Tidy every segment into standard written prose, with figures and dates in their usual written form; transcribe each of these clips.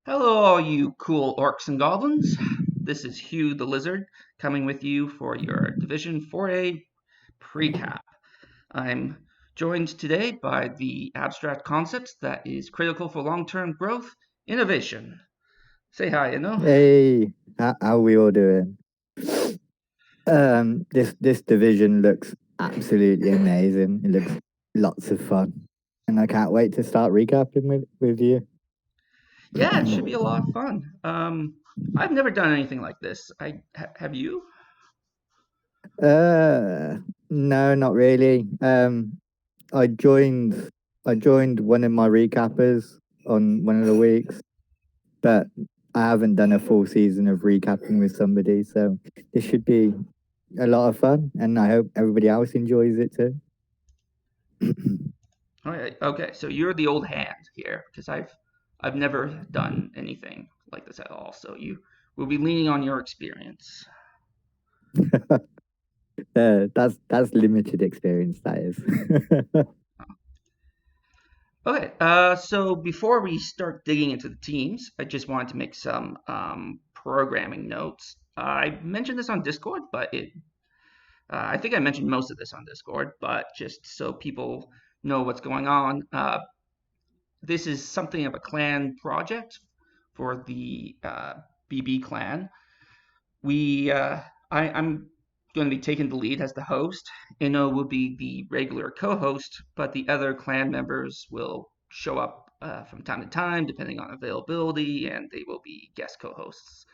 Hello, all you cool orcs and goblins. This is Hugh the Lizard coming with you for your Division 4A Precap. I'm joined today by the abstract concept that is critical for long-term growth, innovation. Say hi, Hey, how we all doing? This division looks absolutely amazing. It looks lots of fun, and I can't wait to start recapping with you. Yeah, it should be a lot of fun. I've never done anything like this. Have you? Uh, no, not really. I joined I joined one of my recappers on one of the weeks, but I haven't done a full season of recapping with somebody, so this should be a lot of fun, and I hope everybody else enjoys it too. All right. Okay, so you're the old hand here because I've never done anything like this at all. So you will be leaning on your experience. That's limited experience. That is. Okay, so before we start digging into the teams, I just wanted to make some programming notes. I mentioned this on Discord, but I think I mentioned most of this on Discord, but just so people know what's going on, this is something of a clan project for the BB clan. We, I'm going to be taking the lead as the host. Inno will be the regular co-host, but the other clan members will show up from time to time, depending on availability, and they will be guest co-hosts.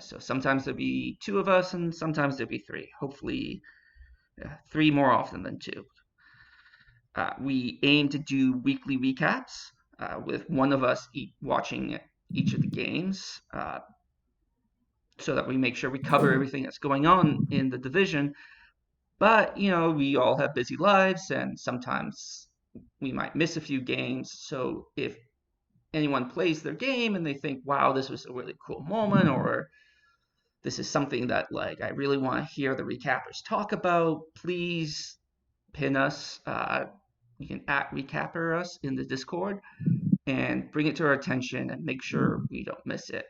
So sometimes there'll be two of us, and sometimes there'll be three. Hopefully, three more often than two. We aim to do weekly recaps with one of us watching each of the games. So that we make sure we cover everything that's going on in the division. But, we all have busy lives and sometimes we might miss a few games. So if anyone plays their game and they think, wow, this was a really cool moment, or this is something that like I really want to hear the recappers talk about, please pin us. You can at recapper us in the Discord and bring it to our attention and make sure we don't miss it.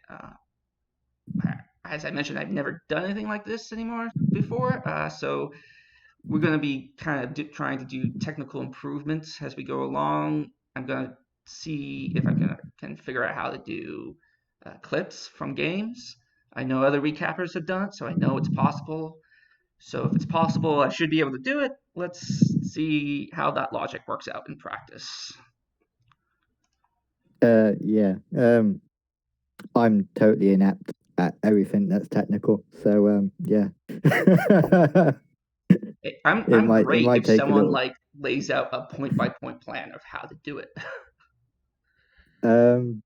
As I mentioned, I've never done anything like this anymore before, so we're going to be kind of trying to do technical improvements as we go along. I'm going to see if can figure out how to do clips from games. I know other recappers have done it, so I know it's possible. So if it's possible, I should be able to do it. Let's see how that logic works out in practice. Yeah. I'm totally inept at everything that's technical. So yeah. it I'm might it great might if take a someone little. like lays out a point by point plan of how to do it. Um,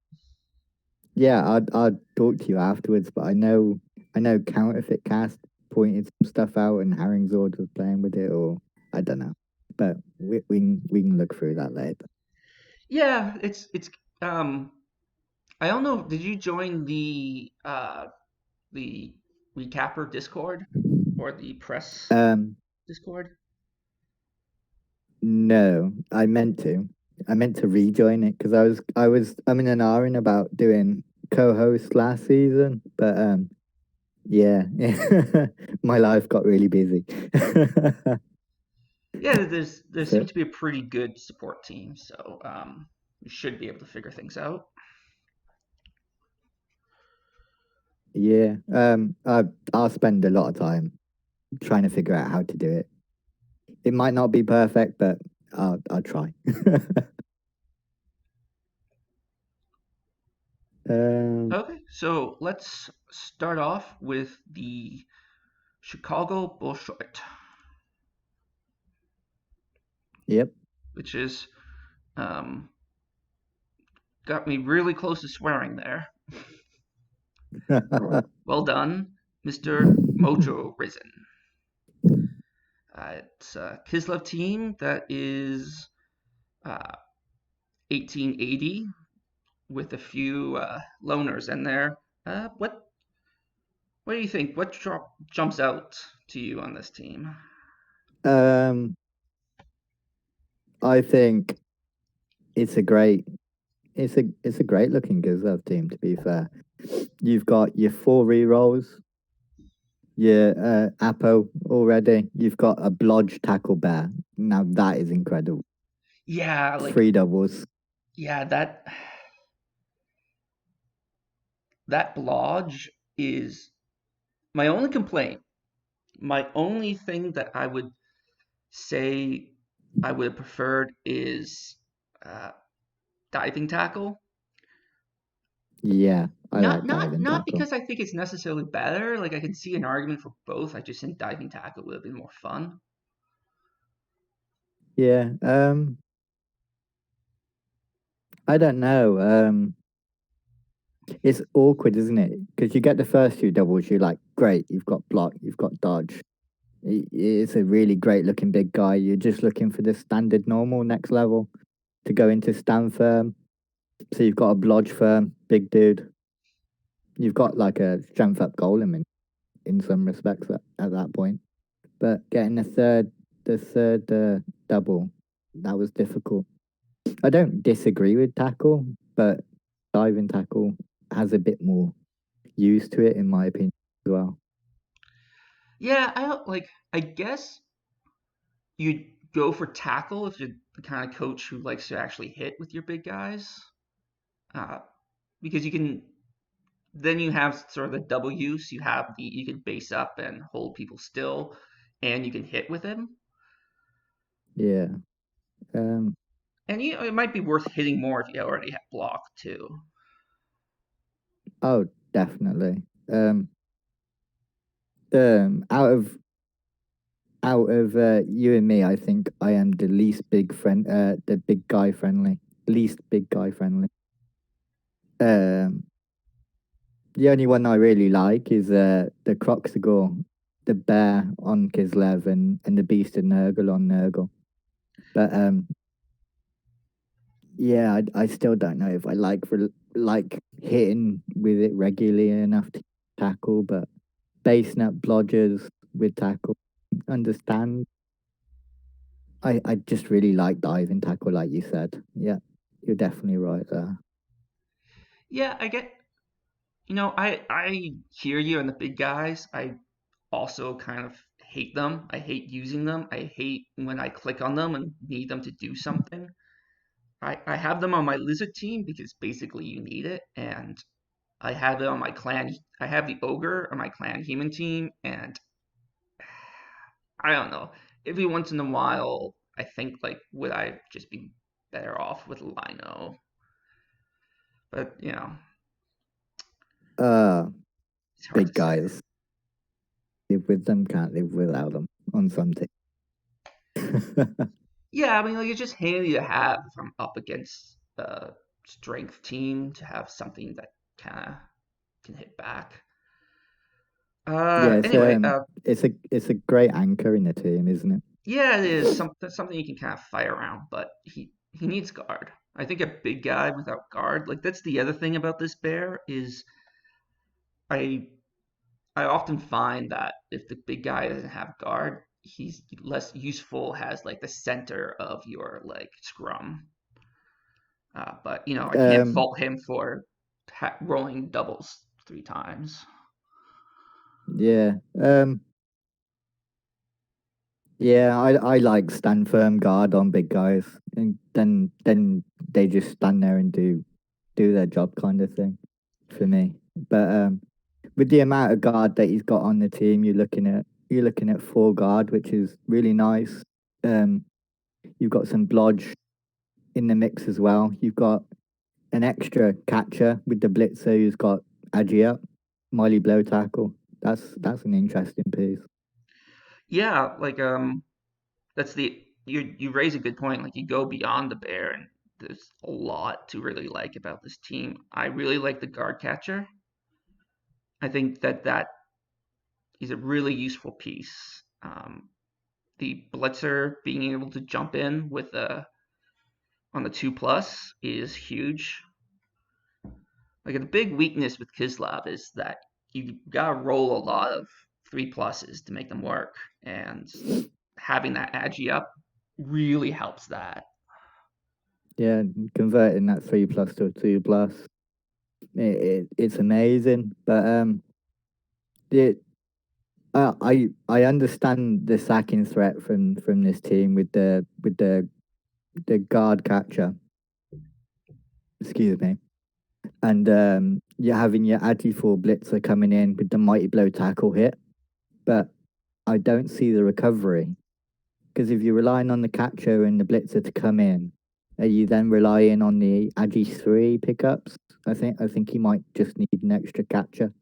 yeah, I'd talk to you afterwards, but I know Counterfeit Cast pointed some stuff out, and Herringzord was playing with it, or I don't know, but we can look through that later. Yeah, it's um I don't know. Did you join the recapper Discord or the press Um, Discord? no, I meant to rejoin it because I'm in an iron about doing co-host last season, but yeah, my life got really busy. Yeah, there So seems to be a pretty good support team, so we should be able to figure things out. yeah, I'll spend a lot of time trying to figure out how to do it. It might not be perfect, but I'll try. um, Okay, so let's start off with the Chicago Bullshit, yep. which is um, got me really close to swearing there. Well done, Mr. Mojo Risen. It's a Kislev team that is uh, 1880 with a few loners in there. What do you think? What jumps out to you on this team? um, I think it's a great it's a great looking Gizlev team. To be fair, you've got your four rerolls, your Apo already. You've got a Blodge tackle bear. Now that is incredible. Yeah, like Three doubles. yeah, that blodge is my only complaint. My only thing that I would say I would have preferred is uh, diving tackle. Yeah, I Not like not diving not tackle. because I think it's necessarily better. Like I can see an argument for both. I just think diving tackle would have been more fun. Yeah. I don't know. It's awkward, isn't it? Because you get the first two doubles, you're like, great, you've got block, you've got dodge. It's a really great looking big guy. You're just looking for the standard normal next level to go into stand firm. So you've got a blodge firm, big dude. You've got like a strength up golem in some respects at that point. But getting the third double, that was difficult. I don't disagree with tackle, but diving tackle has a bit more use to it, in my opinion, as well. Yeah, I don't like. I guess you'd go for tackle if you're the kind of coach who likes to actually hit with your big guys, uh, because you can. Then you have sort of the double use. You can base up and hold people still, and you can hit with him. Yeah. Um. And it might be worth hitting more if you already have block too. Oh, definitely. Um. Out of you and me, I think I am the least big friend. The big guy friendly. Least big guy friendly. Um. The only one I really like is the Croxagore, the bear on Kislev, and the beast of Nurgle on Nurgle. But yeah, I still don't know if I like hitting with it regularly enough to tackle, but base nut blodgers with tackle, understand. I just really like diving tackle, like you said. Yeah, you're definitely right there. Yeah, I get. I hear you on the big guys. I also kind of hate them. I hate using them. I hate when I click on them and need them to do something. I have them on my lizard team because basically you need it, and I have it on my clan. I have the ogre on my clan human team, and I don't know. Every once in a while, I think like would I just be better off with Lino? But Uh, it's hard big to say. guys. Live with them, can't live without them on something. Yeah, I mean, like it's just handy to have if I'm up against a strength team to have something that kind of can hit back. Yeah, it's Anyway, it's a great anchor in the team, isn't it? yeah, it is something you can kind of fight around, but he needs guard. I think a big guy without guard, like that's the other thing about this bear is I I often find that if the big guy doesn't have guard, he's less useful as like the center of your like scrum. But I can't Um, fault him for rolling doubles 3 times. yeah. Yeah, I like stand firm guard on big guys, and then they just stand there and do their job kind of thing for me. But with the amount of guard that he's got on the team, you're looking at four guard, which is really nice. Um, you've got some blodge in the mix as well. You've got an extra catcher with the blitzer who's got Agi up, Miley blow tackle. That's an interesting piece. Yeah, like that's the you raise a good point. Like you go beyond the bear, and there's a lot to really like about this team. I really like the guard catcher. I think that is a really useful piece. The blitzer being able to jump in with on the 2+ is huge. Like the big weakness with Kislov is that you gotta roll a lot of 3+s to make them work, and having that agi up really helps that. Yeah, converting that 3+ to a 2+, it's amazing. But it, I understand the sacking threat from this team with the guard catcher. Excuse me. And you're having your Agi 4 blitzer coming in with the mighty blow tackle hit, but I don't see the recovery. Because if you're relying on the catcher and the blitzer to come in, are you then relying on the Agi 3 pickups? I think he might just need an extra catcher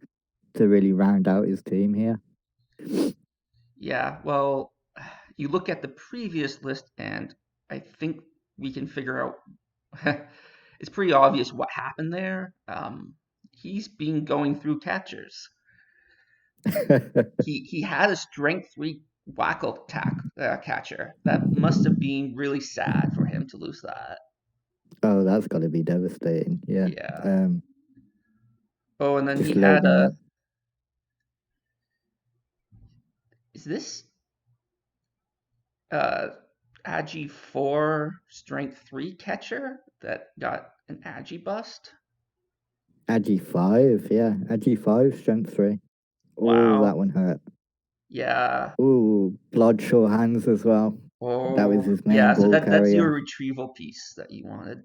to really round out his team here. Yeah, well, you look at the previous list, and I think we can figure out. It's pretty obvious what happened there. He's been going through catchers. He had a strength 3 wacko catcher. That must have been really sad for him to lose that. Oh, that's got to be devastating. Yeah. Yeah. Um, Oh, and then he just had loading a. up. Is this uh Agi 4 strength 3 catcher that got an Agi bust? Agi 5, yeah. Agi 5, strength 3. Oh, Wow. that one hurt. Yeah. Oh, Bloodshaw hands as well. That was Oh, his main yeah. So ball that's your carrier. retrieval piece that you wanted.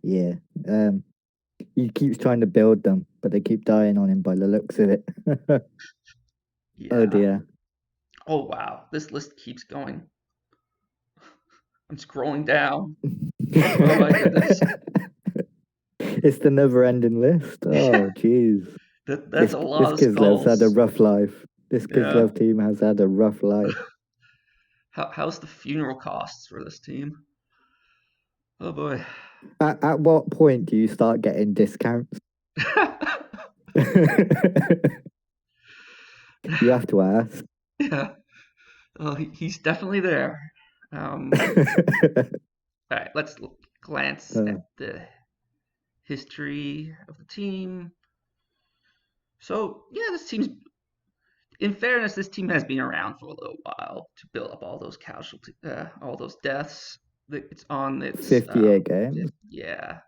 Yeah. He keeps trying to build them, but they keep dying on him by the looks of it. Oh Yeah. dear. Oh, wow. This list keeps going. I'm scrolling down. Oh my goodness. It's the never-ending list. Oh, jeez. That's This a lot this of Kislev's had a skulls. rough life. This Yeah. Kislev team has had a rough life. How's the funeral costs for this team? Oh boy. At what point do you start getting discounts? You have to ask. Yeah. Oh, he's definitely there. Um, all right, let's glance Uh, at the history of the team. So, yeah, this team's, in fairness, this team has been around for a little while to build up all those casualties, all those deaths. It's on its, 58 games. yeah.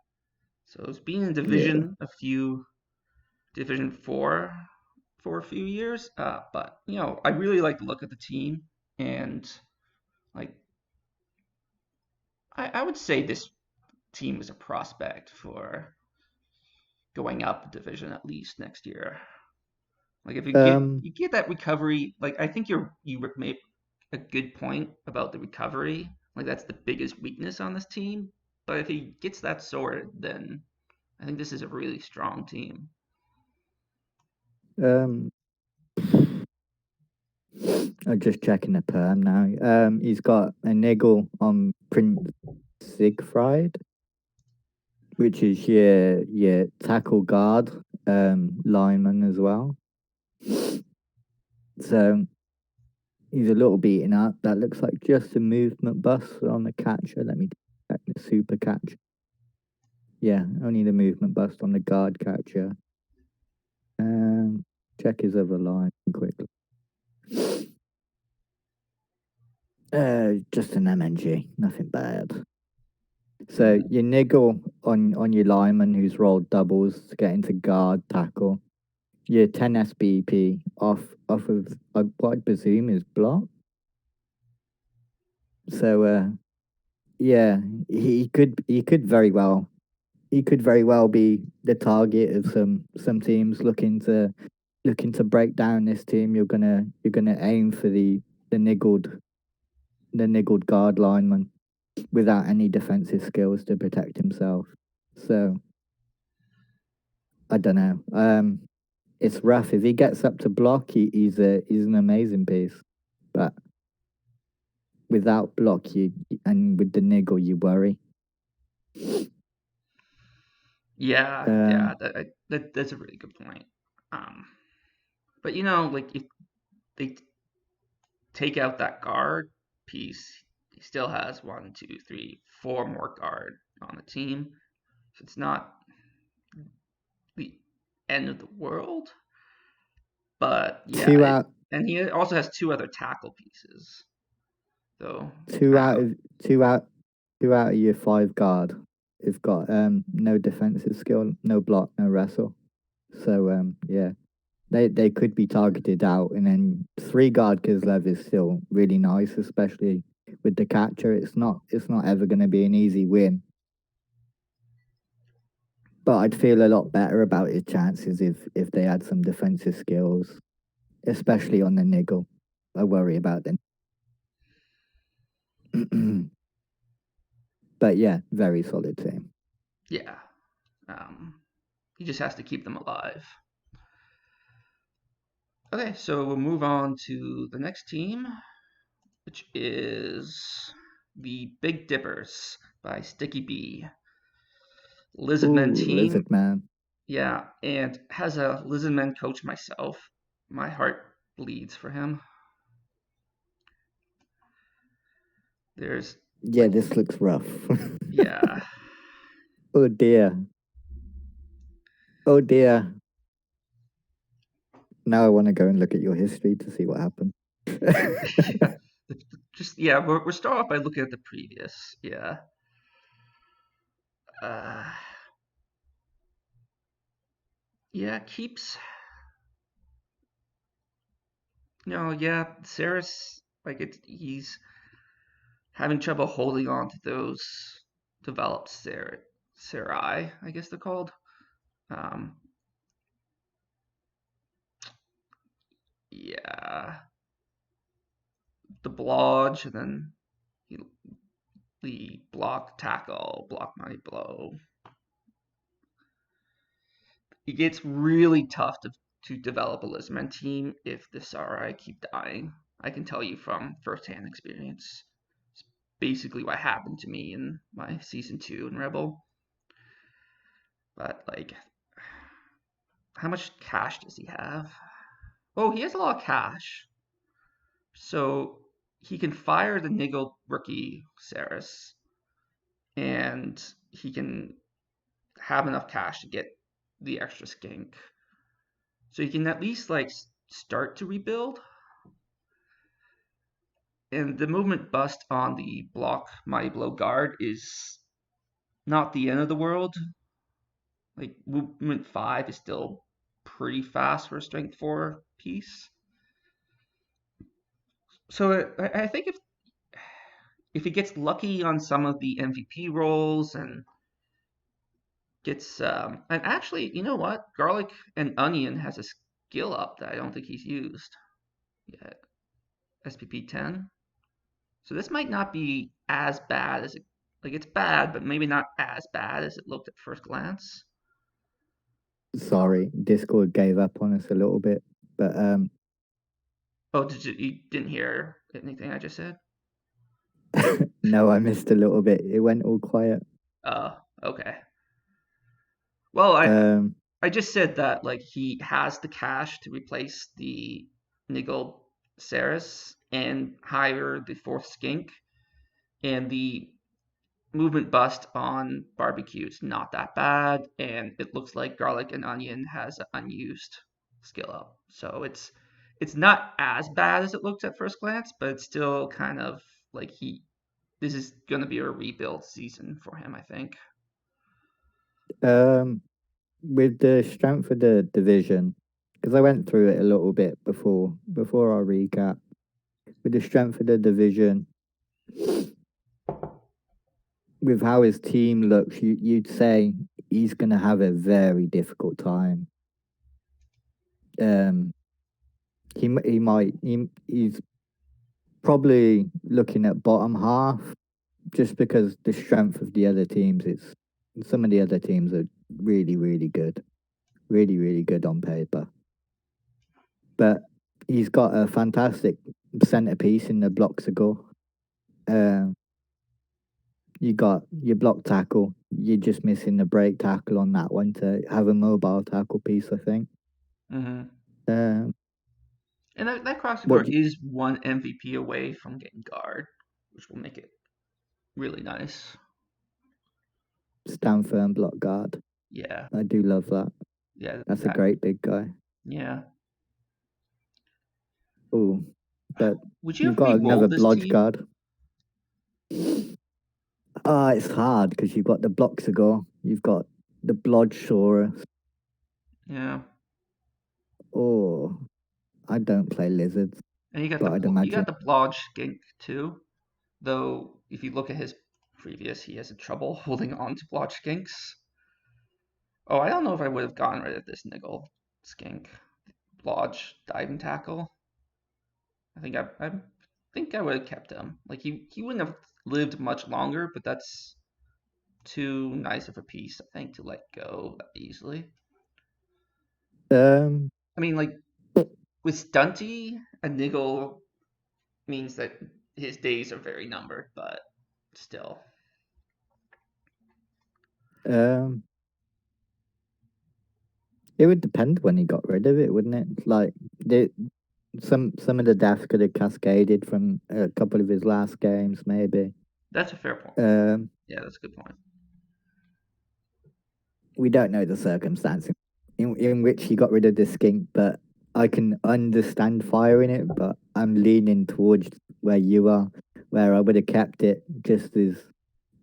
So it's been in Yeah. Division 4 for a few years. But, I really like to look at the team, and, like, I would say this team is a prospect for going up a division at least next year. Like if Um, you get that recovery, like I think you made a good point about the recovery. Like that's the biggest weakness on this team. But if he gets that sorted, then I think this is a really strong team. um, I'm just checking the perm now. He's got a niggle on Prince Siegfried, which is your tackle guard lineman as well. So he's a little beaten up. That looks like just a movement bust on the catcher. Let me check the super catch. Yeah, only the movement bust on the guard catcher. Check his other line quickly. Just an MNG, nothing bad. So Hmm. you niggle on your lineman who's rolled doubles to get into guard tackle. Your 10 SBP off of what I presume is block. So yeah, he could very well be the target of some teams looking to break down this team. You're gonna aim for the niggled guard lineman without any defensive skills to protect himself. So I don't know. It's rough. If he gets up to block, he's an amazing piece. But without block, you and with the niggle, you worry. Yeah, Um, yeah, that's a really good point. Um, but like if they take out that guard piece, he still has one, two, three, four more guard on the team. So it's not the end of the world. But two yeah, out, and he also has two other tackle pieces. So two I out don't. of two out. two out of your five guard have got no defensive skill, no block, no wrestle. So yeah, they could be targeted out, and then three guard Kislev is still really nice, especially with the catcher. It's not ever going to be an easy win, but I'd feel a lot better about his chances if they had some defensive skills, especially on the niggle. I worry about them. But yeah, very solid team. Yeah. Um, he just has to keep them alive. Okay, so we'll move on to the next team, which is the Big Dippers by Sticky B. Lizardmen Ooh, team. Lizard Man. Yeah, and as a Lizardmen coach myself, my heart bleeds for him. There's Yeah, like, this looks rough. yeah, Oh dear. Oh dear. Now I want to go and look at your history to see what happened. just yeah. We're starting off by looking at the previous. Yeah. Uh, yeah, keeps. Yeah, Saris like he's having trouble holding on to those developed Serai, I guess they're called. Um, yeah, the blodge, and then the block tackle, block money blow. It gets really tough to develop a Lizman team if the Sarai keep dying. I can tell you from firsthand experience. It's basically what happened to me in my season 2 in Rebel. But like, how much cash does he have? Oh, he has a lot of cash. So he can fire the Niggle rookie Saris, and he can have enough cash to get the extra skink. So he can at least like start to rebuild. And the movement bust on the block Mighty Blow guard is not the end of the world. Like movement 5 is still pretty fast for a strength 4 piece. So I think if he gets lucky on some of the MVP rolls and gets and actually, you know what? Garlic and Onion has a skill up that I don't think he's used yet. SPP 10. So this might not be as bad as it like it's bad, but maybe not as bad as it looked at first glance. Sorry, Discord gave up on us a little bit, but Oh, you didn't hear anything I just said? no, I missed a little bit. It went all quiet. Okay. Well, Um, I just said that like he has the cash to replace the Nigel Saris and hire the fourth skink, and the movement bust on barbecue is not that bad, and it looks like garlic and onion has an unused skill up. So it's not as bad as it looks at first glance, but it's still kind of like this is going to be a rebuild season for him, I think. um, with the strength of the division, because I went through it a little bit before our recap. With the strength of the division, with how his team looks, you'd say he's going to have a very difficult time. Um, he's probably looking at bottom half just because the strength of the other teams is some of the other teams are really good, really good on paper. But he's got a fantastic centerpiece in the blocks ago. Um, you got your block tackle. You're just missing the break tackle on that one to have a mobile tackle piece, I think. Mm-hmm. Um, And that crossing what guard do is one MVP away from getting guard, which will make it really nice. you stand firm block guard? Yeah, I do love that. yeah, That's a great big guy. yeah. Oh, but Would you you've have got another re-rolled this blodge team? guard. It's hard because you've got the Bloxagor, you've got the Blodsaurus. Yeah, Oh, I don't play lizards, and but I'd you got imagine. the Blodge skink too. Though if you look at his previous, he has trouble holding on to Blodge skinks. Oh, I don't know if I would have gotten rid of this Niggle skink Blodge diving tackle. I think I would have kept him. Like he wouldn't have lived much longer, but that's too nice of a piece, I think, to let go that easily. Um, I mean, like with Stunty, a Niggle means that his days are very numbered, but still. um, it would depend when he got rid of it, wouldn't it? Like, the, some of the deaths could have cascaded from a couple of his last games, maybe. That's a fair point. Um, Yeah, that's a good point. we don't know the circumstances in which he got rid of the skink, but I can understand firing it. But I'm leaning towards where you are, where I would have kept it just as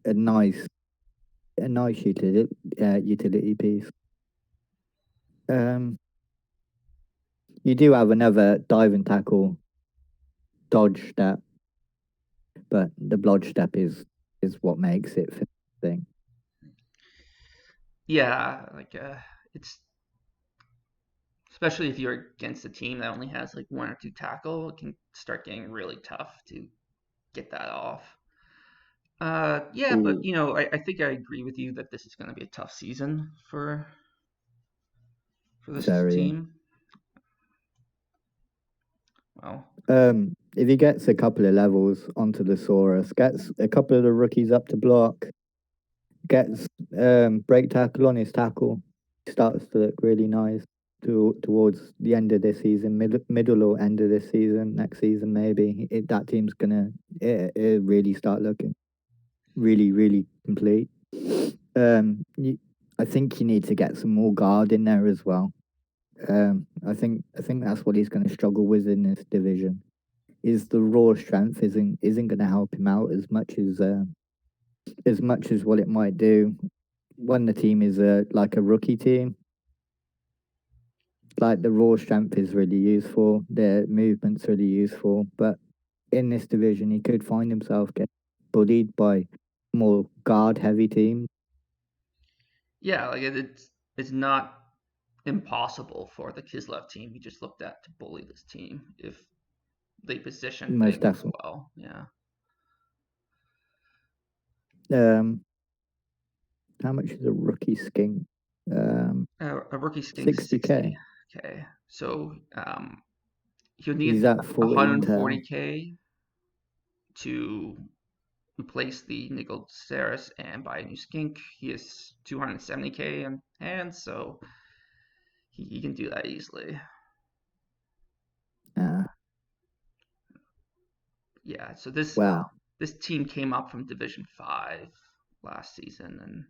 a nice, a nice utility piece. Um, you do have another dive and tackle dodge step, but the blodge step is what makes it for the thing. Yeah, it's especially if you're against a team that only has like one or two tackle, it can start getting really tough to get that off. Yeah, but Ooh, I think I agree with you that this is going to be a tough season for this very. team. Well, If he gets a couple of levels onto the Saurus, gets a couple of the rookies up to block, gets break tackle on his tackle, starts to look really nice towards the end of this season, middle or end of this season, next season maybe. That team's gonna it really start looking really complete. You, I think you need to get some more guard in there as well. I think that's what he's going to struggle with in this division. Is the raw strength isn't going to help him out as much as what it might do when the team is like a rookie team. Like the raw strength is really useful, the movement's really useful, but in this division he could find himself getting bullied by more guard heavy teams. yeah, it's not impossible for the Kislev team you just looked at to bully this team if they position Most things definitely. well. Yeah. Um, how much is a rookie skink? Um, A rookie skink 60K. 60K. So he'll He's need at 14 140K to replace the nickel Ceres and buy a new skink. He has 270K in hand, so he can do that easily. Uh, Yeah. So well, this team came up from Division 5 last season, and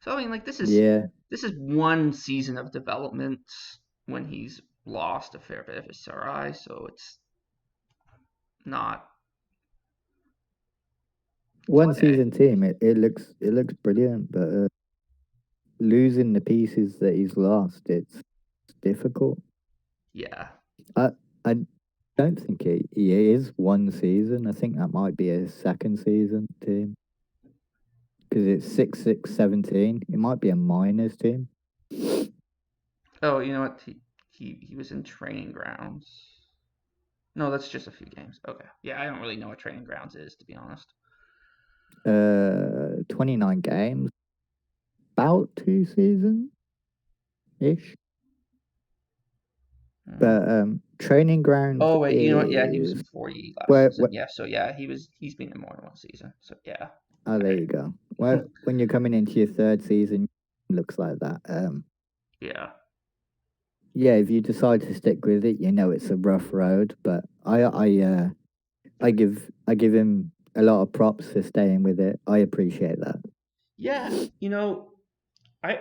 so I mean, like yeah. this is one season of development when he's lost a fair bit of his Sarai, so it's not. It's One okay. season team, it looks brilliant, but losing the pieces that he's lost, it's difficult. Yeah. I I don't think he is one season. I think that might be a second season team because it's 6-6-17. It might be a minors team. Oh, you know what? He was in training grounds. No, that's just a few games. Okay. Yeah, I don't really know what training grounds is, to be honest. 29 games, about 2 seasons ish. Hmm. But training grounds Oh wait, you know what? Yeah, he was in is 40 last where, season. Yeah, so yeah, he's been in more than one season. So yeah. oh, there you go. Well, when you're coming into your third season, looks like that. Yeah. Yeah, if you decide to stick with it, you know it's a rough road. But I give him a lot of props for staying with it. I appreciate that. Yeah, I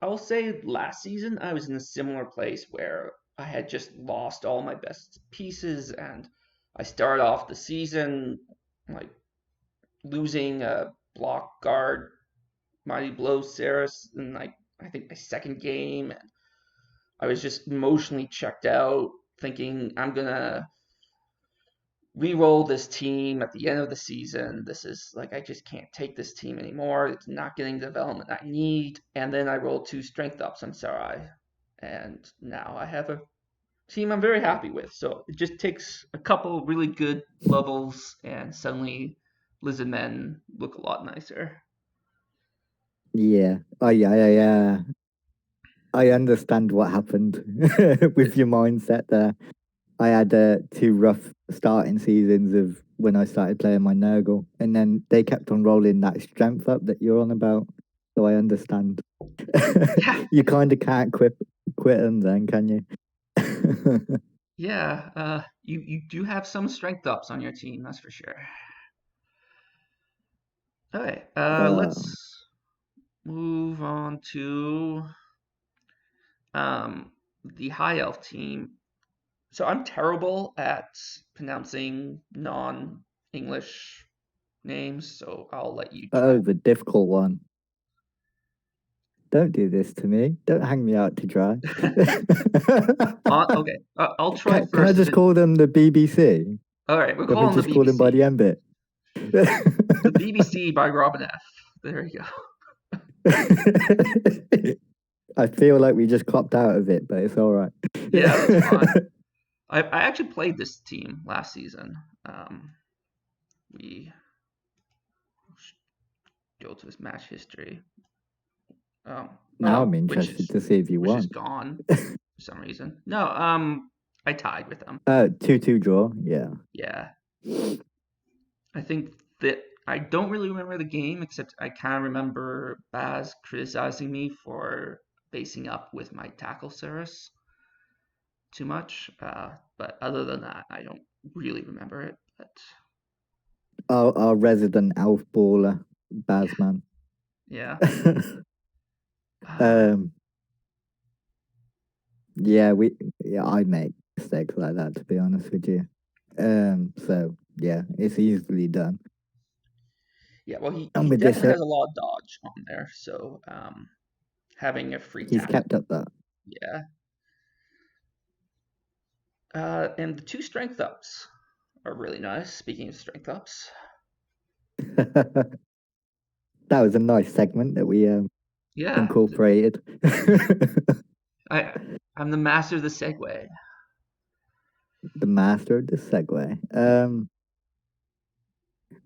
I'll say last season I was in a similar place where I had just lost all my best pieces and I started off the season like losing a block guard, Mighty Blow Saris, in like I think my second game. I was just emotionally checked out, thinking I'm gonna re-roll this team at the end of the season. This is like I just can't take this team anymore. It's not getting the development I need. And then I rolled two strength ups on Sarai, and now I have a team I'm very happy with. So it just takes a couple really good levels, and suddenly lizard men look a lot nicer. Yeah. I understand what happened with your mindset there. I had two rough starting seasons of when I started playing my Nurgle, and then they kept on rolling that strength up that you're on about. So I understand. Yeah, You kind of can't quit them then, can you? yeah. You do have some strength ups on your team, that's for sure. Okay, uh, let's move on to um, the high elf team. So I'm terrible at pronouncing non-English names, so I'll let you try. oh, the difficult one. Don't do this to me. Don't hang me out to dry. Okay, I'll try Can I first. just call them the BBC? All right, we'll Can we call him the just call them by the BBC. end bit? The BBC by Robin F. There you go. I feel like we just copped out of it, but it's all right. Yeah, that's fine. I actually played this team last season. We go to his match history. Now I'm Which interested is to see if you which is won. gone for some reason. No, I tied with them. 2-2 draw. Yeah. Yeah, I think that I don't really remember the game, except I kind of remember Baz criticizing me for basing up with my tackle service too much. But other than that, I don't really remember it. But Our resident elf baller, yeah, Bazman. yeah. Uh, um, yeah, I make mistakes like that to be honest with you. So yeah, it's easily done. yeah. Well, And he with this, definitely has a lot of dodge on there. So having a free he's tackle, kept up that. yeah. And the two strength ups are really nice. Speaking of strength ups, That was a nice segment that we yeah, incorporated. I I'm the master of the segue. The master of the segue.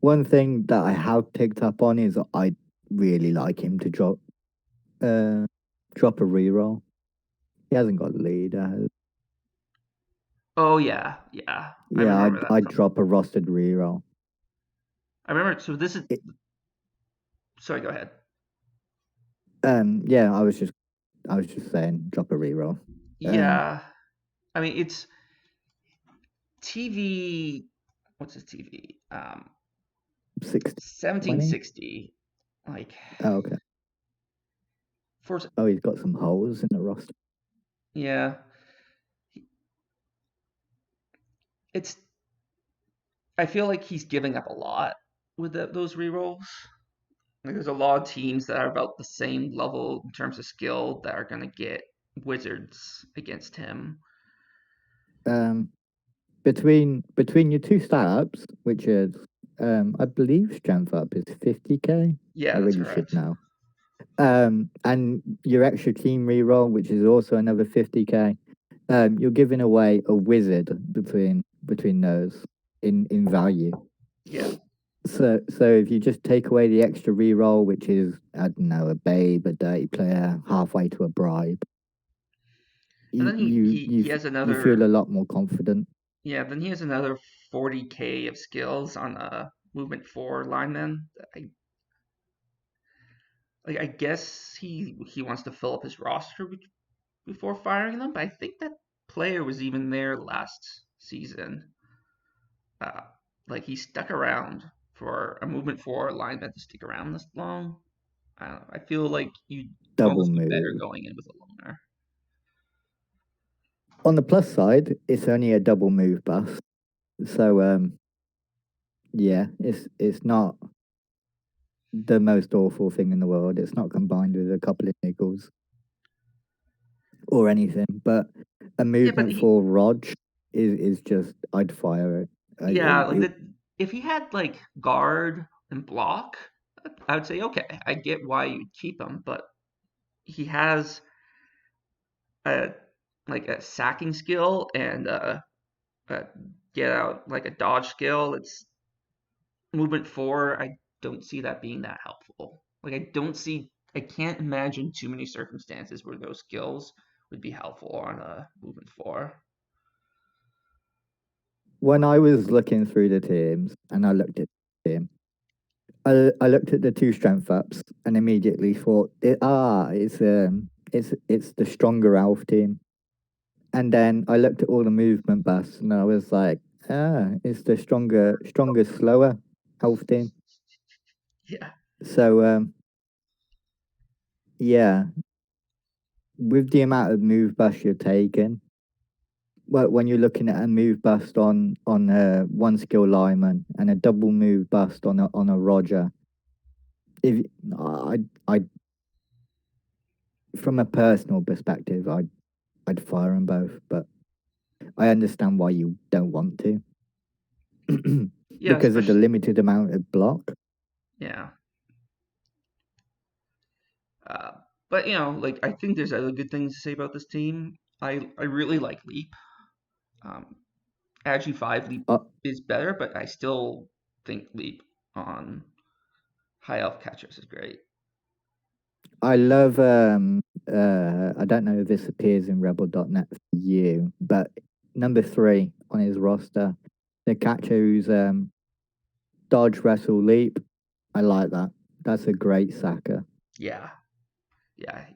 One thing that I have picked up on is I really like him to uh drop a reroll. He hasn't got lead. Oh yeah, yeah. I Yeah, remember I'd that I'd from. drop a rostered reroll. I remember. So this is. It, Sorry, go ahead. yeah, I was just saying drop a reroll. Um, Yeah, I mean it's TV. What's his TV? 60, 20. 1760. Like Oh, okay. for Oh, he's got some holes in the roster. yeah, it's. I feel like he's giving up a lot with those rerolls. Like there's a lot of teams that are about the same level in terms of skill that are gonna get wizards against him. Um, between your two startups, which is I believe strength up is 50k. I Yeah, that's really should correct. know. And your extra team reroll, which is also another 50k. You're giving away a wizard between those in value. Yeah, So if you just take away the extra reroll, which is I don't know a babe, a dirty player, halfway to a bribe, and you then you you he has you feel another. a lot more confident. Yeah, then he has another 40k of skills on a movement 4 lineman. I guess he wants to fill up his roster before firing them, but I think that player was even there last season. Uh, like he stuck around for a movement 4 lineman to stick around this long. I don't know. I feel like you'd Double almost be better move. going in with a loner. On the plus side, it's only a double move bust. So yeah, it's not. the most awful thing in the world. It's not combined with a couple of niggles or anything. But a Yeah, but movement for Rog is just I'd fire it. yeah, like if he had like guard and block, I would say okay, I get why you'd keep him, but he has a like a sacking skill and a get out like a dodge skill. It's movement four. I don't see that being that helpful. Like I can't imagine too many circumstances where those skills would be helpful on a movement four. When I was looking through the teams and I looked at the team, I looked at the two strength ups and immediately thought, it's the stronger elf team. And then I looked at all the movement buffs and I was like, it's the stronger, slower elf team. Yeah, So yeah, with the amount of move buffs you're taking, well, when you're looking at a move bust on a one skill lineman and a double move bust on a Roger, if I from a personal perspective, I'd fire them both, but I understand why you don't want to yeah, because of the especially limited amount of block. yeah. Uh, but like I think there's other good things to say about this team. I really like Leap. Um, Agi five Leap I, is better, but I still think Leap on high elf catchers is great. I love I don't know if this appears in Rebel.net for you, but number 3 on his roster, the catcher who's dodge, wrestle, leap. I like that. That's a great sacker. Yeah, yeah.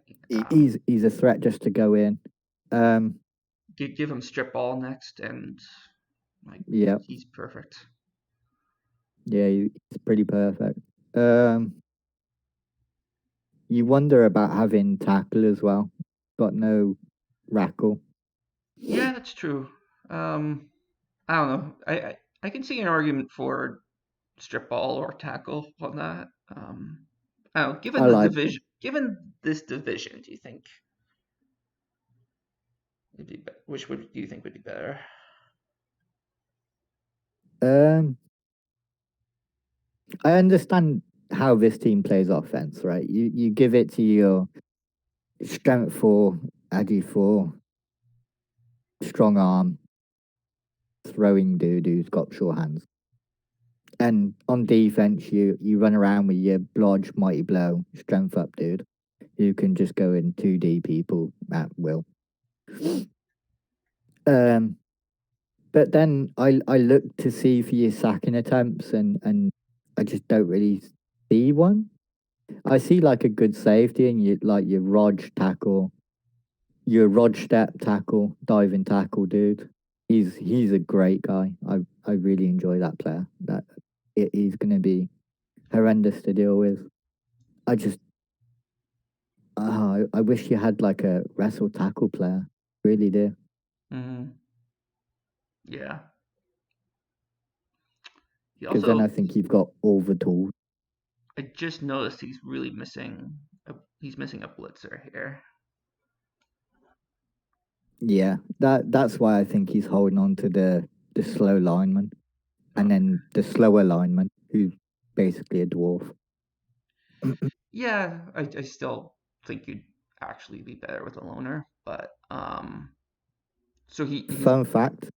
He's a threat just to go in. Um, Give him strip ball next, and like yeah, he's perfect. yeah, he's pretty perfect. Um, you wonder about having tackle as well. Got no rackle. Yeah, that's true. Um, I don't know. I can see an argument for strip ball or tackle on that. I don't know. I like. Given this division, do you think which would do you think would be better? Um, I understand how this team plays offense, right? You give it to your strength four, agi four, strong arm, throwing dude who's got short hands. And on defense, you run around with your blodge, mighty blow, strength up dude, who can just go in 2D people at will. Um, but then I look to see for your sacking attempts, and I just don't really see one. I see like a good safety, and you like your Rog tackle, your Rog step tackle, diving tackle, dude. He's a great guy. I really enjoy that player. He's gonna be horrendous to deal with. I just I wish you had like a wrestle tackle player. Really do. Hmm. Yeah. He Because then I also think you've got all the tools. I just noticed he's really missing. He's missing a blitzer here. Yeah, that's why I think he's holding on to the slow lineman, and Okay. then the slower lineman, who's basically a dwarf. Yeah, I still think you'd actually be better with a loner, but so he's Fun fact: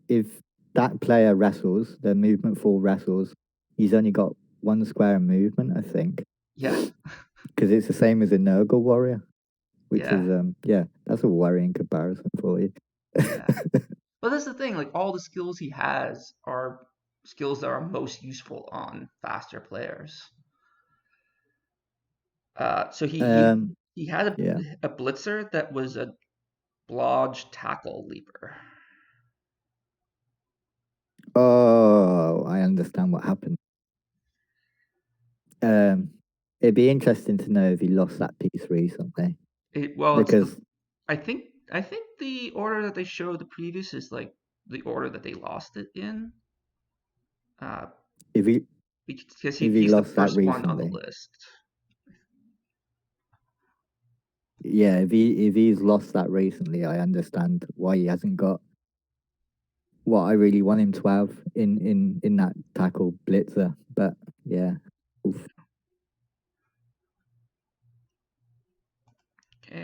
if that player wrestles, the movement for wrestles, he's only got one square of movement, I think, yeah, because it's the same as a Nurgle warrior, which yeah, is yeah, that's a worrying comparison for you. yeah. But that's the thing, like all the skills he has are skills that are most useful on faster players. So he had yeah. a blitzer that was a blodge tackle leaper. Oh, I understand what happened. Um, it'd be interesting to know if he lost that piece recently Well, it's the because I think the order that they show the previous is like the order that they lost it in. Uh, if he because If he he's the lost that first one on the recently, list. yeah, if he's lost that recently, I understand why he hasn't got what I really want him to have in that tackle blitzer. But yeah, oof.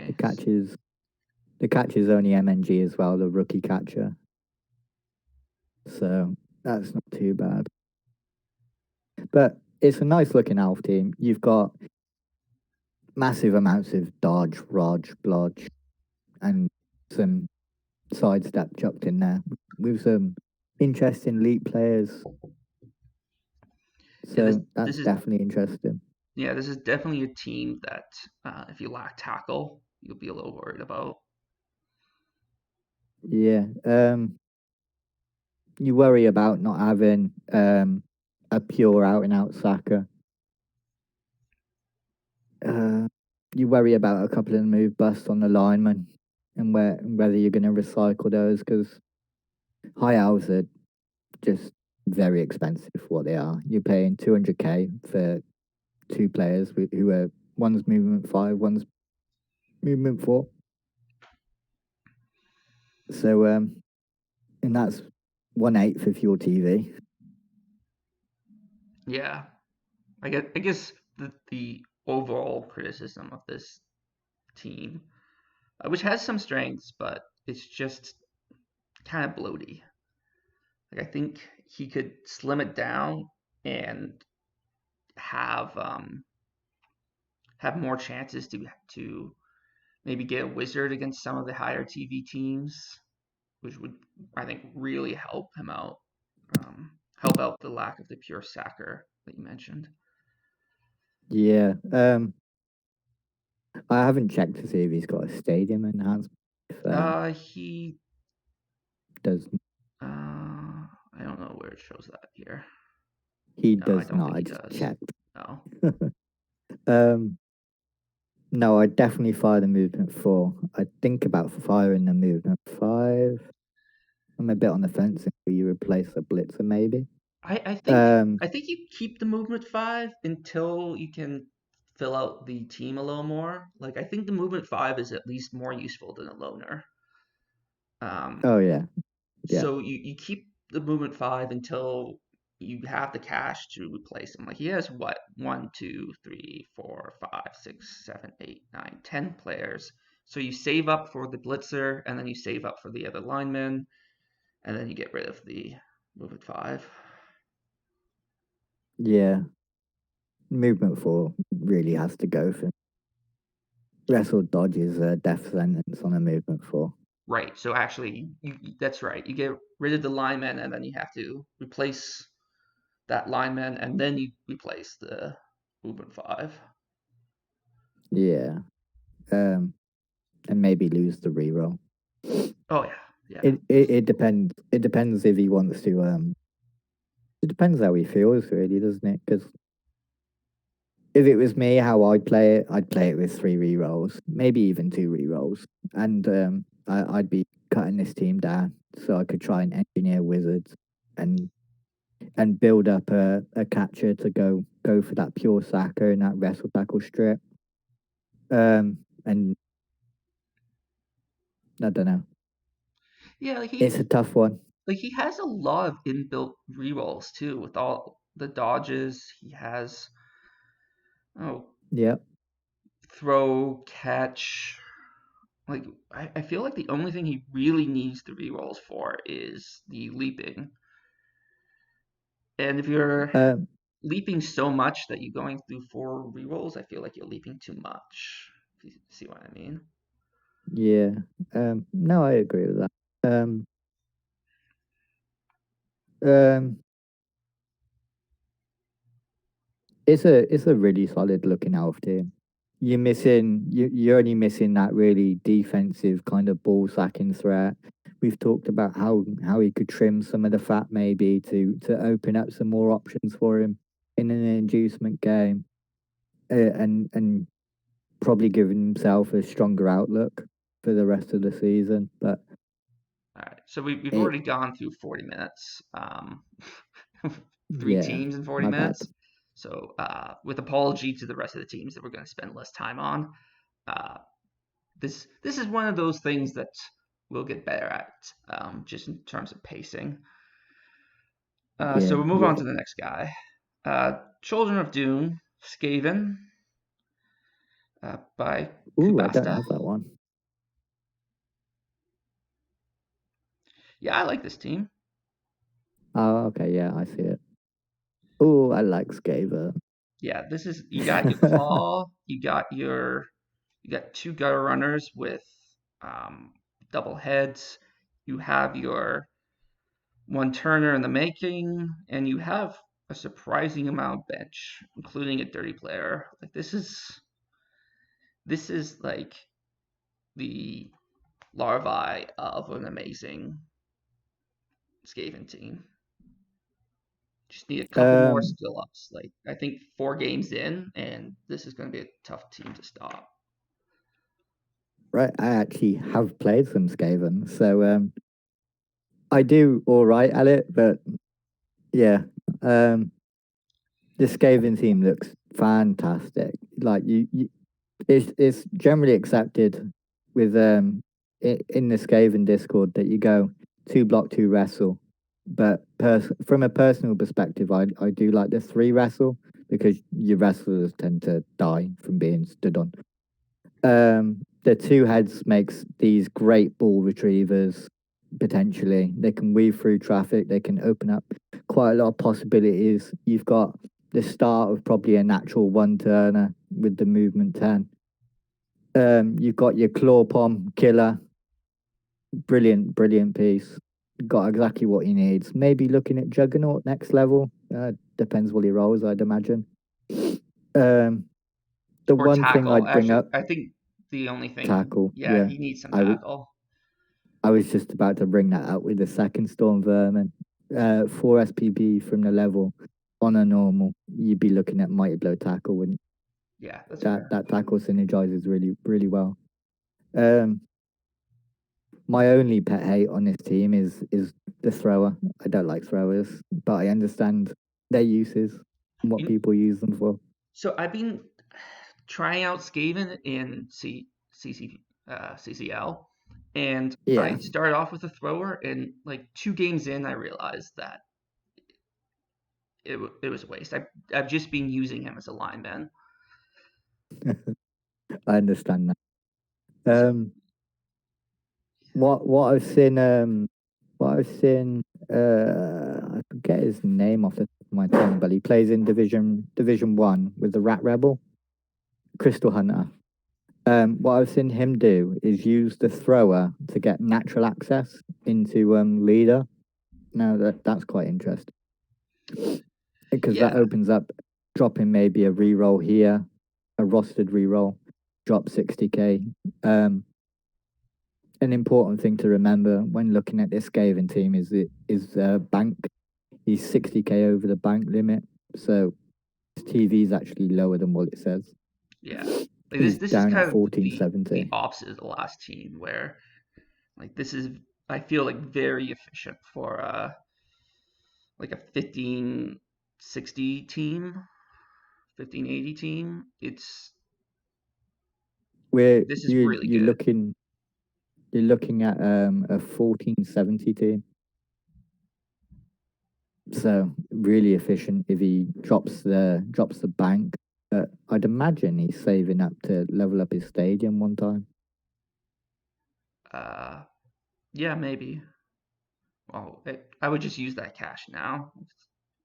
the Okay. catch is the catch is only MNG as well, the rookie catcher. So that's not too bad. But it's a nice looking Alf team. You've got massive amounts of dodge, rodge, blodge, and some sidestep chucked in there with some interesting elite players. Yeah, So this that's is definitely interesting. yeah, this is definitely a team that if you lack tackle, you'll be a little worried about. Yeah. You worry about not having a pure out and out Saka. Uh, you worry about a couple of move busts on the lineman and whether you're going to recycle those because high owls are just very expensive for what they are. You're paying 200k for two players who are one's movement 5, one's movement 4. So and that's 1/8 of your TV. Yeah, I guess the overall criticism of this team, which has some strengths, but it's just kind of bloaty. Like I think he could slim it down and have have more chances to maybe get a wizard against some of the higher TV teams, which would I think really help him out. Help out the lack of the pure sacker that you mentioned. Yeah. I haven't checked to see if he's got a stadium enhancement. If He does I don't know where it shows that here. he No, I does don't not? think I he just does. checked. No. um, no, I definitely fire the movement 4. I think about firing the movement 5. I'm a bit on the fence if you replace the blitzer, maybe. I, I think Um, I think you keep the movement 5 until you can fill out the team a little more. Like I think the movement 5 is at least more useful than a loner. Um, oh yeah, yeah, so you keep the movement 5 until you have the cash to replace him. Like he has what, one, two, three, four, five, six, seven, eight, nine, 10 players. So you save up for the blitzer, and then you save up for the other linemen, and then you get rid of the movement 5. yeah. Movement 4 really has to go for wrestle dodges a death sentence on a movement 4. Right. So actually, that's right. You get rid of the lineman, and then you have to replace that lineman, and then you replace the movement 5. Yeah. Um, and maybe lose the reroll. Oh yeah, yeah. It depends. It depends if he wants to. It depends how he feels, really, doesn't it? Because if it was me, how I'd play it with 3 rerolls, maybe even 2 rerolls, and I'd be cutting this team down so I could try and engineer wizards and build up a catcher to go for that pure sacker and that wrestle tackle strip. And I don't know. Yeah, It's a tough one. he has a lot of inbuilt rerolls too, with all the dodges. He has oh Yeah. throw, catch. Like I feel like the only thing he really needs the rerolls for is the leaping. And if you're Um, leaping so much that you're going through 4 rerolls, I feel like you're leaping too much. If you see what I mean. yeah. No, I agree with that. Um, um, it's a really solid looking elf team. You're only missing that really defensive kind of ball sacking threat. We've talked about how he could trim some of the fat maybe to open up some more options for him in an inducement game, and probably giving himself a stronger outlook for the rest of the season. But All right, so we've it, already gone through 40 minutes. Three yeah, teams in 40 my bad. minutes. So, with apology to the rest of the teams that we're going to spend less time on, uh, this is one of those things that we'll get better at, just in terms of pacing. Yeah, So we'll move on yeah. to the next guy. Children of Dune, Skaven, by Ooh, I don't Kubasta. have that one. Yeah, I like this team. Oh, okay, yeah, I see it. Ooh, I like Skaver. Yeah, this is you got your claw, you got two gutter runners with um, double heads. You have your one turner in the making, and you have a surprising amount of bench, including a dirty player. Like this is like the larvae of an amazing Skaven team. Just need a couple more Um, skill ups. Like I think 4 games in, and this is going to be a tough team to stop. right, I actually have played some Skaven, so I do all right at it, but yeah, um, the Skaven team looks fantastic. Like it's generally accepted with in the Skaven Discord that you go 2 block 2 wrestle, but from a personal perspective, I do like the 3 wrestle because your wrestlers tend to die from being stood on. The 2 heads makes these great ball retrievers. Potentially, they can weave through traffic. They can open up quite a lot of possibilities. You've got the start of probably a natural one turner with the movement 10. You've got your claw palm killer, brilliant, brilliant piece. Got exactly what he needs. Maybe looking at Juggernaut next level. Depends what he rolls, I'd imagine. Um, the Or one thing tackle. I'd bring Actually, up, I think the only thing, tackle. yeah, Yeah, he needs some I would. tackle. I was just about to bring that up with the second Storm Vermin. 4 SPB from the level on a normal, you'd be looking at Mighty Blow tackle, wouldn't Yeah, that's that fair. that tackle synergizes really really well. Um, my only pet hate on this team is the thrower. I don't like throwers, but I understand their uses and what You, people use them for. so I've been trying out Skaven in CCL, and I Yeah, started off with a thrower, and like 2 games in, I realized that it was a waste. I've just been using him as a lineman. I understand that. So What I've seen what I've seen I forget his name off the top of my tongue, but he plays in Division 1 with the Rat Rebel, Crystal Hunter. What I've seen him do is use the thrower to get natural access into leader. Now that's quite interesting because that yeah, opens up dropping maybe a reroll here, a rostered reroll, drop 60k. An important thing to remember when looking at this Skaven team is bank. He's 60k over the bank limit, so his TV is actually lower than what it says. yeah. Like He's this is down at kind of fourteen the seventy. opposite of the last team, where like this is I feel like very efficient for like a 1560 team, 1580 team. It's Where This is you really good. you're looking at a 1470 team, so really efficient if he drops the bank. I'd imagine he's saving up to level up his stadium one time. Uh, yeah, maybe. Well, I would just use that cash now,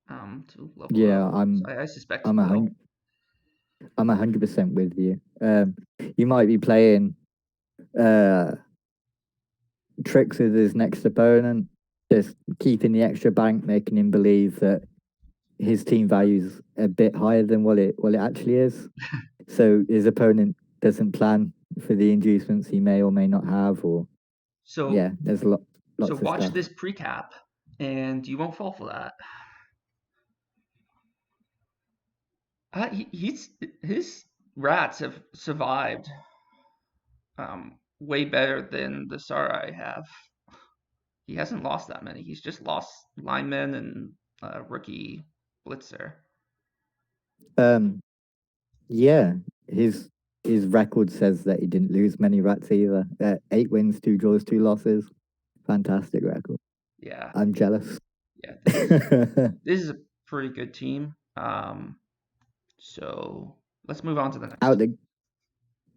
to level Yeah, up. So I suspect he I'm a will. hundred I'm 100% with you. You might be playing uh tricks with his next opponent, just keeping the extra bank, making him believe that his team value's a bit higher than what it actually is. So his opponent doesn't plan for the inducements he may or may not have, or So yeah, there's so lots of watch stuff. this precap, and you won't fall for that. He's his rats have survived way better than the Sarai have. He hasn't lost that many. He's just lost linemen and rookie blitzer. Um, yeah, his his record says that he didn't lose many rats either. 8 wins, 2 draws, 2 losses. Fantastic record. Yeah, I'm jealous. yeah. Out This is a pretty good team. So let's move on to the next. the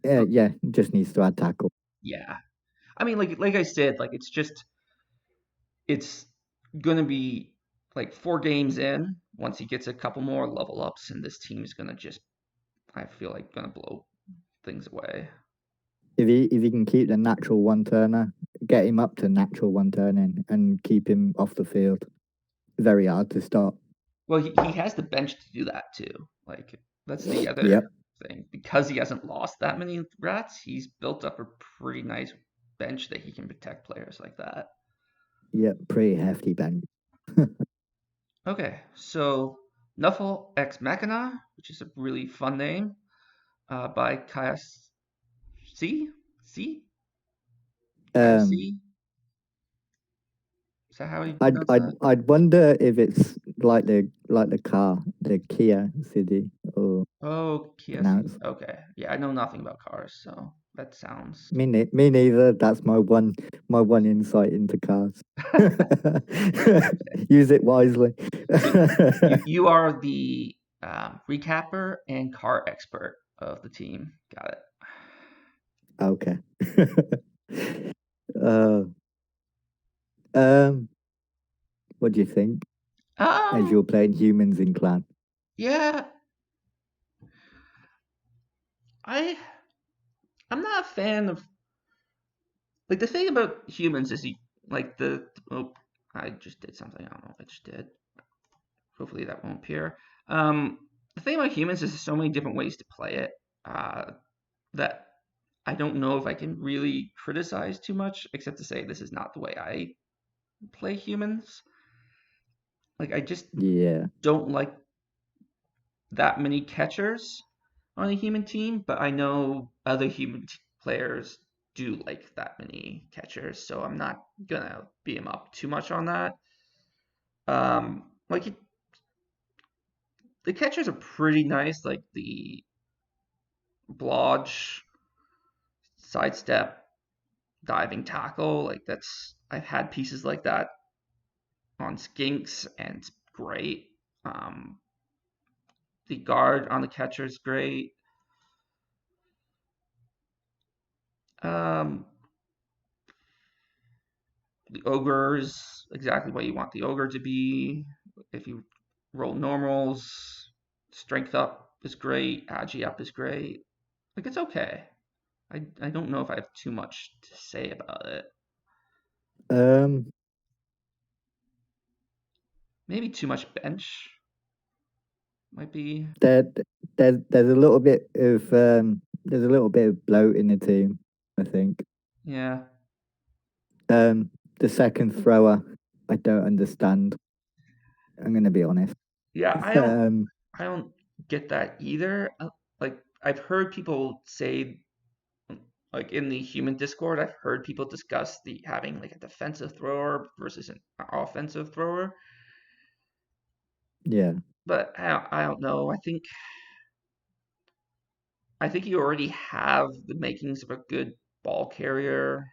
Oh, yeah, just needs to add tackle. yeah. I mean, like I said, like it's gonna be like 4 games in. Once he gets a couple more level ups, and this team is gonna just, I feel like, gonna blow things away. If he can keep the natural one turner, get him up to natural one turning, and keep him off the field. Very hard to stop. Well, he has the bench to do that too. Like that's the other Yep, thing. Because he hasn't lost that many rats, he's built up a pretty nice bench that he can protect players like that. yep, pretty hefty bench. Okay, so Nuffle Ex Machina, which is a really fun name, by Kaias C. C. Kaias Um, C. Is that how you I'd pronounce I'd that? I'd wonder if it's like the car, the Kia City, or Oh, KSC. pronounce. Okay, yeah, I know nothing about cars, so that sounds. Me neither. That's my one insight into cars. Use it wisely. So you are the recapper and car expert of the team. Got it. Okay. uh, um, what do you think? As Um, you're playing humans in clan. yeah, I I'm not a fan of, like, the thing about humans is he, like, the oh, I just did something. I don't know what I just did. Hopefully that won't appear. The thing about humans is there's so many different ways to play it, uh, that I don't know if I can really criticize too much, except to say this is not the way I play humans. Like, I just Yeah. don't like that many catchers on a human team, but I know other players do like that many catchers, so I'm not gonna beat him up too much on that. Like the catchers are pretty nice, like the blodge, sidestep, diving tackle. Like I've had pieces like that on skinks, and it's great. Um, the guard on the catcher is great. Um, the ogre is exactly what you want the ogre to be. If you roll normals, strength up is great, agi up is great. Like it's okay. I don't know if I have too much to say about it. Um, Maybe too much bench might be. there, there's a little bit of there's a little bit of bloat in the team. I think. Yeah. Um, the second thrower, I don't understand. I'm gonna be honest. Yeah, Um, I don't get that either. Like I've heard people say, like in the human Discord, I've heard people discuss the having like a defensive thrower versus an offensive thrower. yeah. But I don't know. I think you already have the makings of a good ball carrier,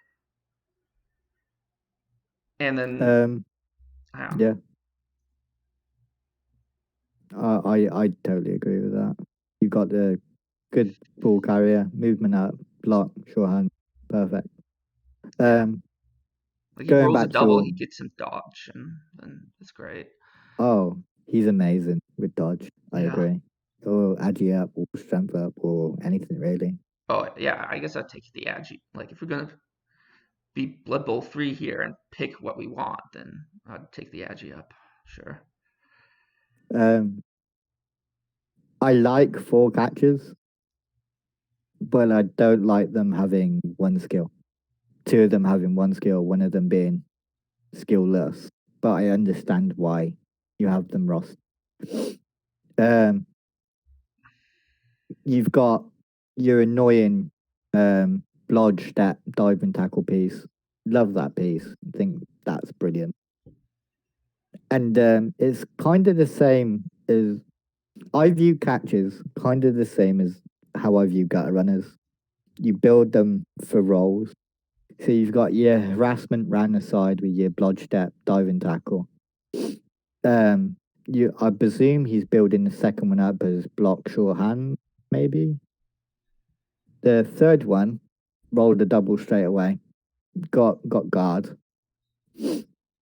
and then Um, I don't yeah. know. I totally agree with that. You got the good ball carrier, movement up, block, shorthand, perfect. Yeah, Um, like he going rolls a back to double, your he gets some dodge, and it's great. oh, he's amazing with dodge. I Yeah. agree. Or agi up, or strength up, or anything really. Oh yeah, I guess I'd take the agi. Like if we're gonna be Blood Bowl 3 here and pick what we want, then I'd take the agi up. Sure. Um, I like 4 catches, but I don't like them having one skill. 2 of them having one skill, one of them being skillless. But I understand why you have them, Ross. Um, you've got your annoying Blodge, that dive and tackle piece. Love that piece. I think that's brilliant. And it's kind of the same as I view catches kind of the same as how I view gutter runners. You build them for roles. So you've got your harassment ran aside with your blodge step, diving tackle. Um, I presume he's building the second one up as block short hand, maybe. The third one rolled a double straight away. Got guard.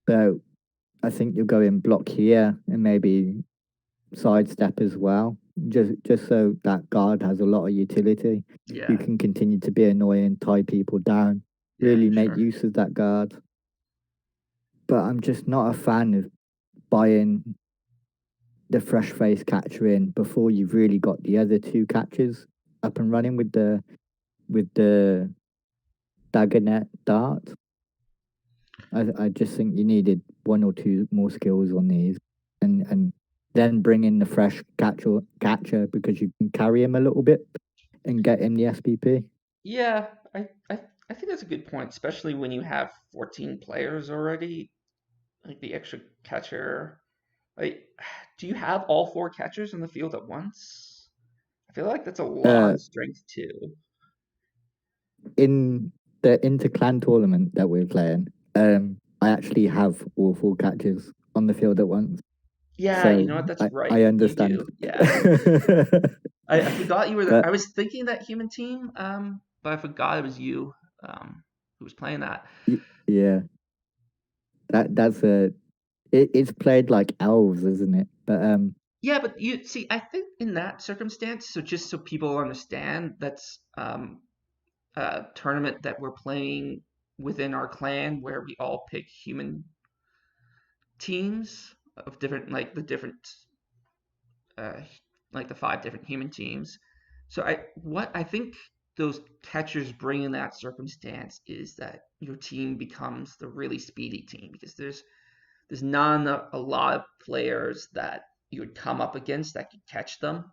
So I think you'll go in block here and maybe sidestep as well. Just so that guard has a lot of utility. You Yeah, can continue to be annoying, tie people down, yeah, really for make sure. use of that guard. But I'm just not a fan of buying the fresh face catcher in before you've really got the other two catchers up and running with the dagger net dart. I just think you needed one or two more skills on these, and then bring in the fresh catcher because you can carry him a little bit and get him the SPP. Yeah, I think that's a good point, especially when you have 14 players already. Like the extra catcher. Like, do you have all four catchers in the field at once? I feel like that's a lot Uh, of strength too. in the interclan tournament that we're playing, I actually have all four catchers on the field at once, Yeah, you so know what? That's I right. You understand. do. Yeah. I forgot you were the. I But was thinking that human team, but I forgot it was you, who was playing that. yeah, that's a it's played like elves, isn't it? But Yeah, but you see, I think in that circumstance, so just so people understand, that's a tournament that we're playing within our clan where we all pick human teams of different, like the different, uh, like the five different human teams. So what I think those catchers bring in that circumstance is that your team becomes the really speedy team because there's not a lot of players that you would come up against that could catch them.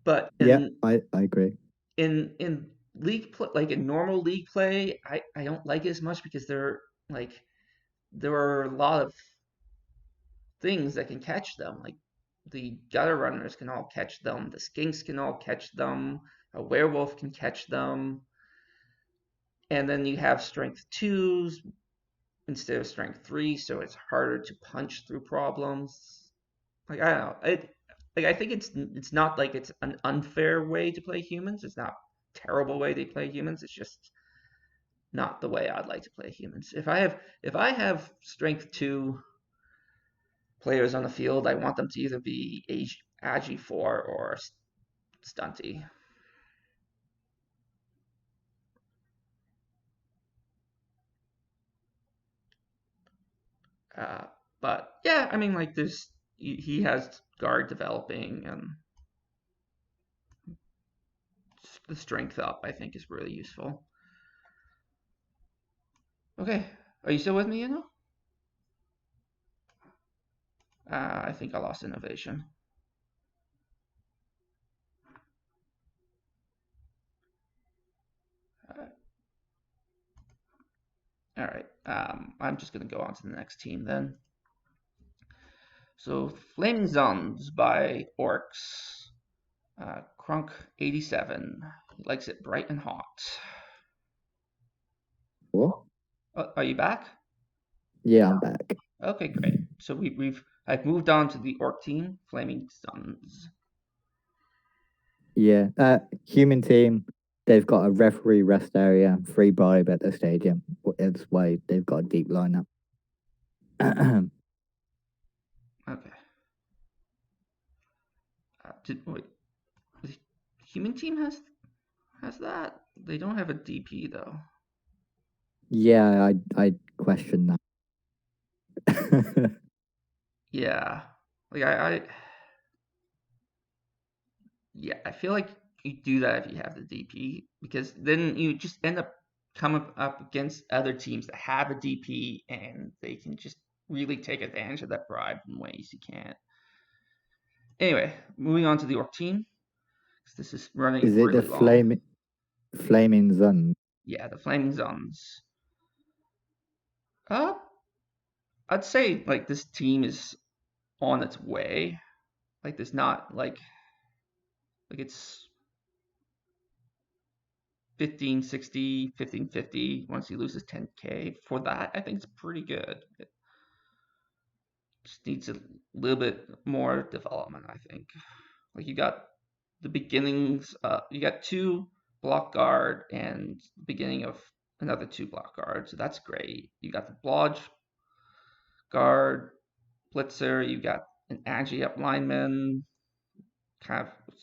But yeah, I agree. in league play, like in normal league play, I don't like it as much because like there are a lot of things that can catch them. Like the gutter runners can all catch them, the skinks can all catch them, a werewolf can catch them, and then you have strength twos instead of strength three, so it's harder to punch through problems. Like I don't know, like I think it's not like it's an unfair way to play humans. It's not a terrible way to play humans. It's just not the way I'd like to play humans. If I have strength two players on the field, I want them to either be Agi 4 or Stunty. Uh, but yeah, I mean, like there's he has guard developing and the strength up. I think is really useful. Okay, are you still with me? You know, I think I lost innovation. Uh, all right, I'm just gonna go on to the next team then. So Flaming Zones by Orcs. Crunk 87. He likes it bright and hot. What? Are you back? Yeah, I'm back. Okay, great. So I've moved on to the orc team, Flaming Suns. Yeah, human team. They've got a referee rest area, free bribe at the stadium. It's why they've got a deep lineup. Okay. Wait, the human team has that? They don't have a DP though. Yeah, I question that. Yeah. Like I yeah, I feel like you do that if you have the DP because then you just end up coming up against other teams that have a DP and they can just really take advantage of that bribe in ways you can't. Anyway, moving on to the orc team. This is running Is it the really long. flaming sun? Yeah, the Flaming Zones. Uh, I'd say like this team is on its way. Like there's not like it's 1560, 1550 once he loses 10K. For that, I think it's pretty good. It just needs a little bit more development, I think. Like you got the beginnings, you got two block guard and the beginning of another two block guard, so that's great. You got the blodge guard, blitzer, you got an agi up lineman, kind of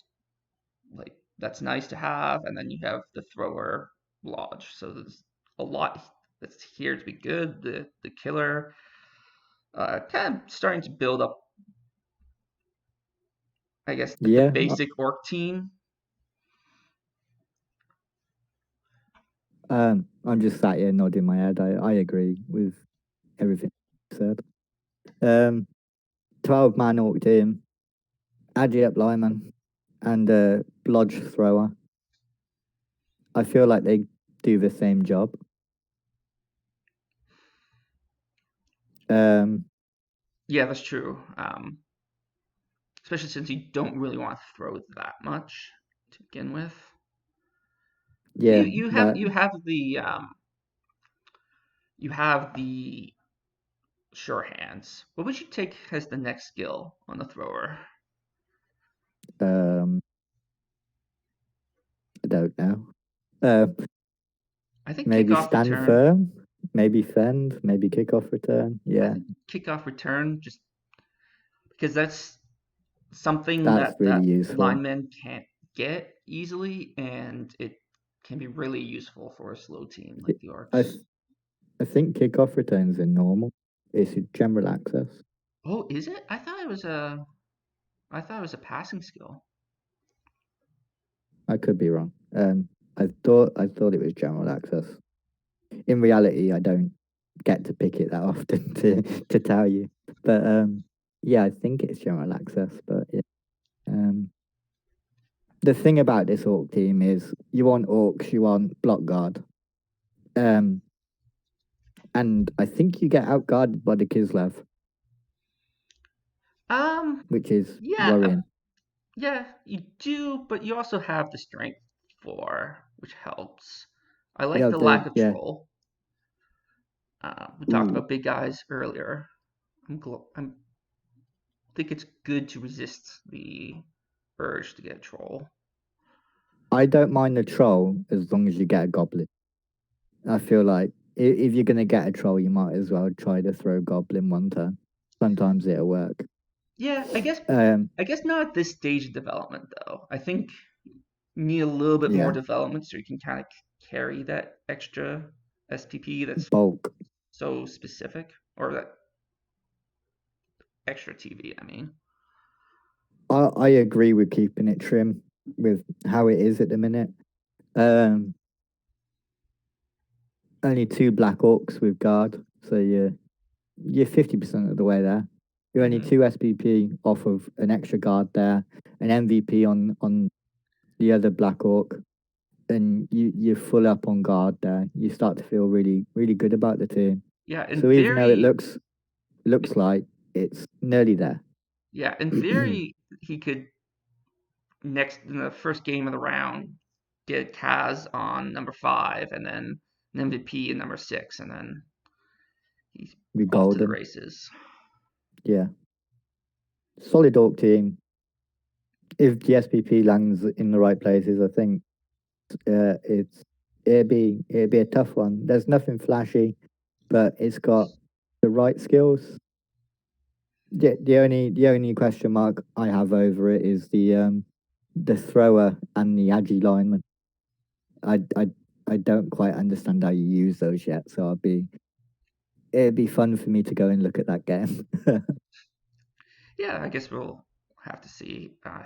like that's nice to have, and then you have the thrower lodge. So there's a lot that's here to be good. The killer, kind of starting to build up, I guess, the Yeah, basic orc team. I'm just sat here nodding my head. I agree with everything you said. Um, 12-man orc team, agi up lineman, and a blodge thrower. I feel like they do the same job. Um, Yeah, that's true. Especially since you don't really want to throw that much to begin with. yeah, You have the sure hands. What would you take as the next skill on the thrower? um, I don't know. Uh, I think maybe kickoff stand return. firm, maybe fend, maybe kickoff return. I Yeah, think kickoff return just because that's something that's that really useful. linemen can't get easily, and it can be really useful for a slow team like the I Orcs. th- I think kickoff returns are normal. It's general access. Oh, is it? I thought it was a passing skill. I could be wrong. I thought it was general access. In reality, I don't get to pick it that often to tell you. But yeah, I think it's general access. But yeah. The thing about this orc team is you want orcs, you want block guard. Um, and I think you get outguarded by the Kislev, Um, which is yeah, worrying. yeah, you do, but you also have the strength for, which helps. I You like have the the lack of yeah. troll. We talked Ooh, about big guys earlier. I'm think it's good to resist the urge to get a troll. I don't mind the troll as long as you get a goblin. I feel like if you're gonna get a troll, you might as well try to throw goblin one turn. Sometimes it'll work. Yeah, Um, I guess not at this stage of development though. I think you need a little bit more yeah, development so you can kind of carry that extra SPP that's bulk. so specific, or that extra TV. I mean, I agree with keeping it trim with how it is at the minute. Um, only two black orcs with guard, so you're 50% of the way there. You're only hmm two SPP off of an extra guard there, an MVP on the other black orc, and you're full up on guard there. You start to feel really good about the team. yeah. So even though it looks like it's nearly there. In theory, he could next in the first game of the round get Kaz on number 5, and then an MVP in number 6, and then he's Be off to the golden. races. Yeah. Solid orc team. If the SPP lands in the right places, I think it's it'd be a tough one. There's nothing flashy, but it's got the right skills. The only question mark I have over it is the thrower and the agi lineman. I I I don't quite understand how you use those yet, so it'd be fun for me to go and look at that game. Yeah, I guess we'll have to see. I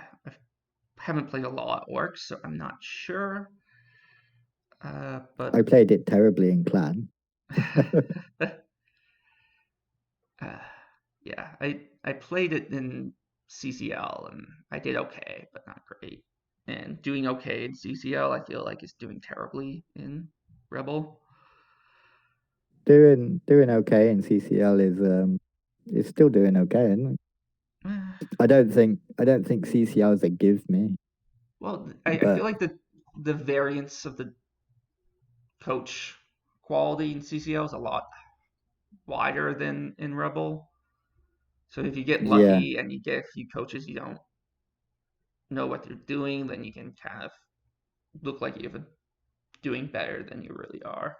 haven't played a lot of Orcs, so I'm not sure. I But played it terribly in clan. uh, yeah, I played it in CCL and I did okay, but not great. And doing okay in CCL, I feel like is doing terribly in Rebel. Doing okay in CCL is still doing okay, isn't it? I don't think CCL's a give me, Well, I feel but like the variance of the coach quality in CCL is a lot wider than in Rebel. So if you get yeah, lucky and you get a few coaches you don't know what they're doing, then you can kind of look like you're doing better than you really are.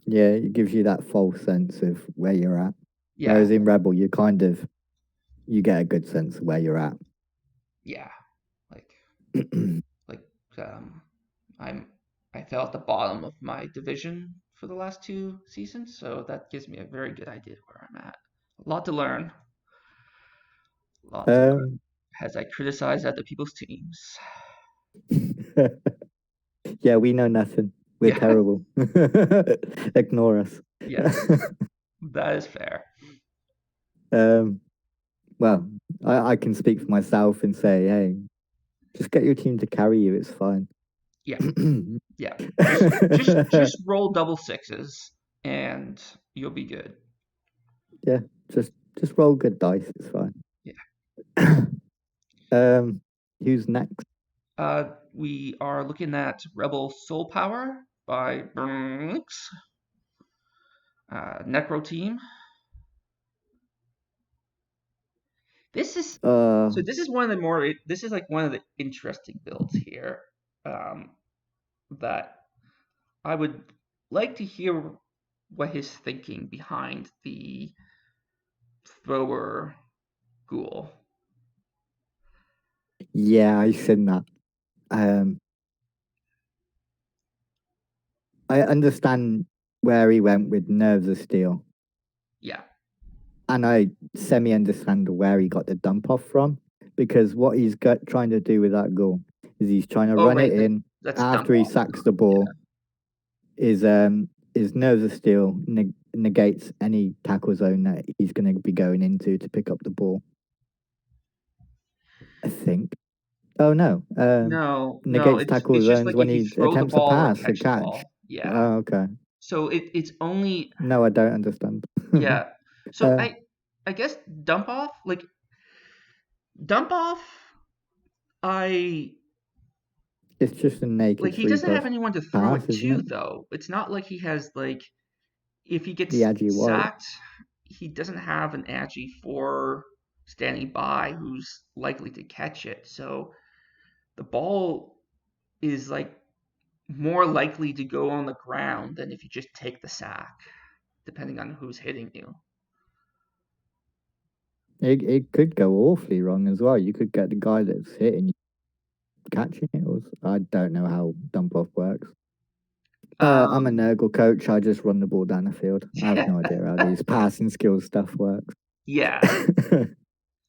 yeah, it gives you that false sense of where you're at. Yeah, Whereas in Rebel, you get a good sense of where you're at. yeah. Like like um, I'm I fell at the bottom of my division for the last 2 seasons, so that gives me a very good idea of where I'm at. A lot to learn, a lot to learn um, as I criticize other people's teams. yeah, we know nothing. We're Yeah, terrible. Ignore us. yes, that is fair. um, well, I can speak for myself and say, hey, just get your team to carry you. It's fine. Yeah, yeah. Just roll double sixes and you'll be good. Yeah, just roll good dice. It's fine. Yeah. um, who's next? We are looking at Rebel Soul Power by Brinks, Necro Team. This is Uh, this is one of the more this is like one of the interesting builds here, um, that I would like to hear what his thinking behind the thrower ghoul. yeah, I seen that. Um, I understand where he went with Nerves of Steel, Yeah. and I semi understand where he got the dump off from because what he's trying to do with that goal is he's trying to Oh run right, it in that's dump after he off. sacks the ball. Is Nerves of Steel negates any tackle zone that he's going to be going into to pick up the ball. I think. Oh no. No, no, Negates it's tackle it's just zones like when if you he throw the attempts a ball or pass, a catch the catch. ball. Yeah. Oh, okay. So it's only No, I don't understand. yeah. So uh, I guess dump off I it's just a like naked he three doesn't have plus anyone to throw pass, it isn't to it? though. It's not like he has like if he The gets Agi White. sacked, he doesn't have an Agi 4 standing by who's likely to catch it. So the ball is like more likely to go on the ground than if you just take the sack, depending on who's hitting you. It could go awfully wrong as well. You could get the guy that's hitting you catching it. Or, I don't know how dump off works. I'm a Um, Nurgle coach. I just run the ball down the field. I have no idea how these passing skills stuff works. yeah.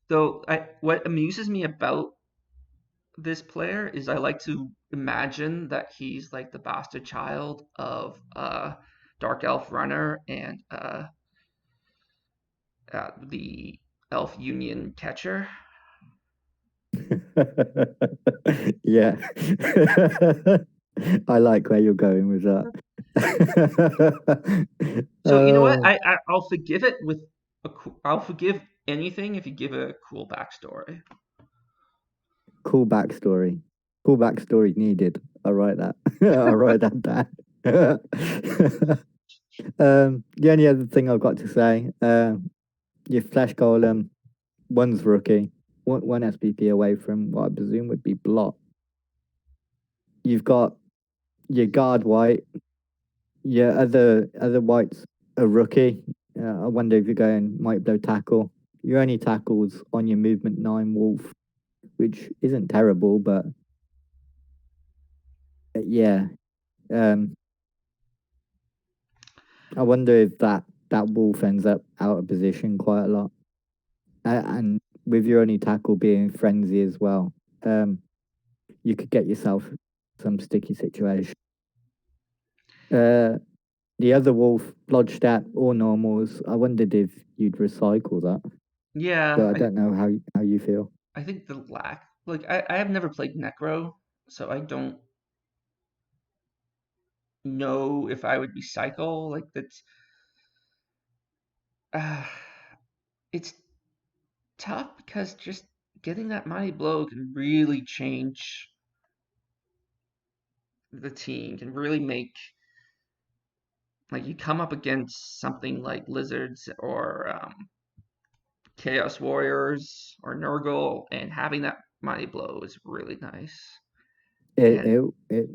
Though what amuses me about this player is I like to imagine that he's like the bastard child of Dark Elf Runner and the Elf Union Catcher. Yeah. I like where you're going with that. So you know what? Oh, I'll forgive it with I'll forgive anything if you give a cool backstory. cool backstory. Cool backstory needed. I write that. I write that down. The only other thing I've got to say, your flesh golem, one's rookie, one SPP away from what I presume would be blot. You've got your guard white, your other whites a rookie. I wonder if you're going might blow tackle. Your only tackles on your movement 9 wolf, which isn't terrible, but yeah. Um, I wonder if that wolf ends up out of position quite a lot, and with your only tackle being frenzy as well, you could get yourself some sticky situation. Uh, the other wolf, Bloodstat or normals, I wondered if you'd recycle that, but Yeah, I don't know how you feel. I think the lack like I have never played Necro, so I don't know if I would recycle. Like that's uh, it's tough because just getting that mighty blow can really change the team, can really make like you come up against something like lizards or chaos warriors or Nurgle, and having that mighty blow is really nice. It And it it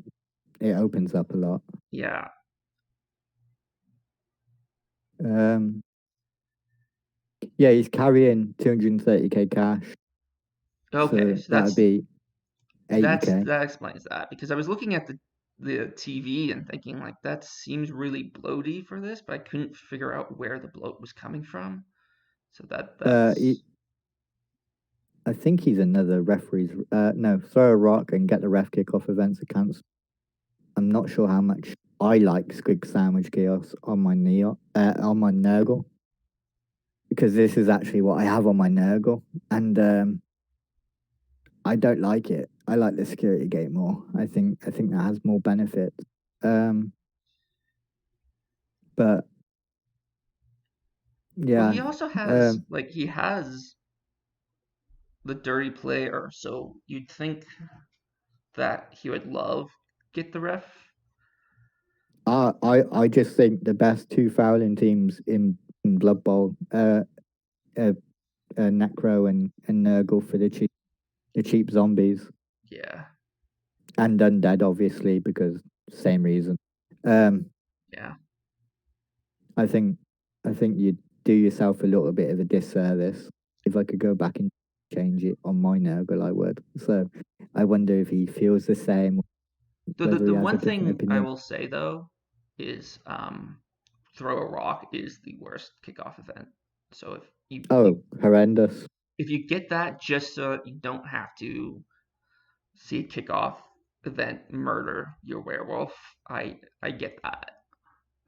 it opens up a lot. yeah, Um, yeah, he's carrying 230k cash, okay, so so that would be 80k. that explains that because I was looking at the TV and thinking like that seems really bloaty for this, but I couldn't figure out where the bloat was coming from. So He, that's I think he's another referee's. No, throw a rock and get the ref kick off events accounts. I'm not sure how much I like Squig Sandwich Chaos on my on my Nurgle, because this is actually what I have on my Nurgle, and I don't like it. I like the security gate more. I think that has more benefits. Um, but well, yeah, he also has um, like he has the dirty player, so you'd think that he would love get the ref. I just think the best two fouling teams in Blood Bowl, uh, Necro and Nurgle for the cheap zombies, Yeah, and Undead obviously because same reason. Um, yeah. I think I think you'd do yourself a little bit of a disservice if I could go back and change it on my Nurgle. I would. So I wonder if he feels the same, whether The he has a one different thing I opinion. will say though is throw a rock is the worst kickoff event. So Oh, horrendous! if you get that just so you don't have to see a kickoff event murder your werewolf, I get that.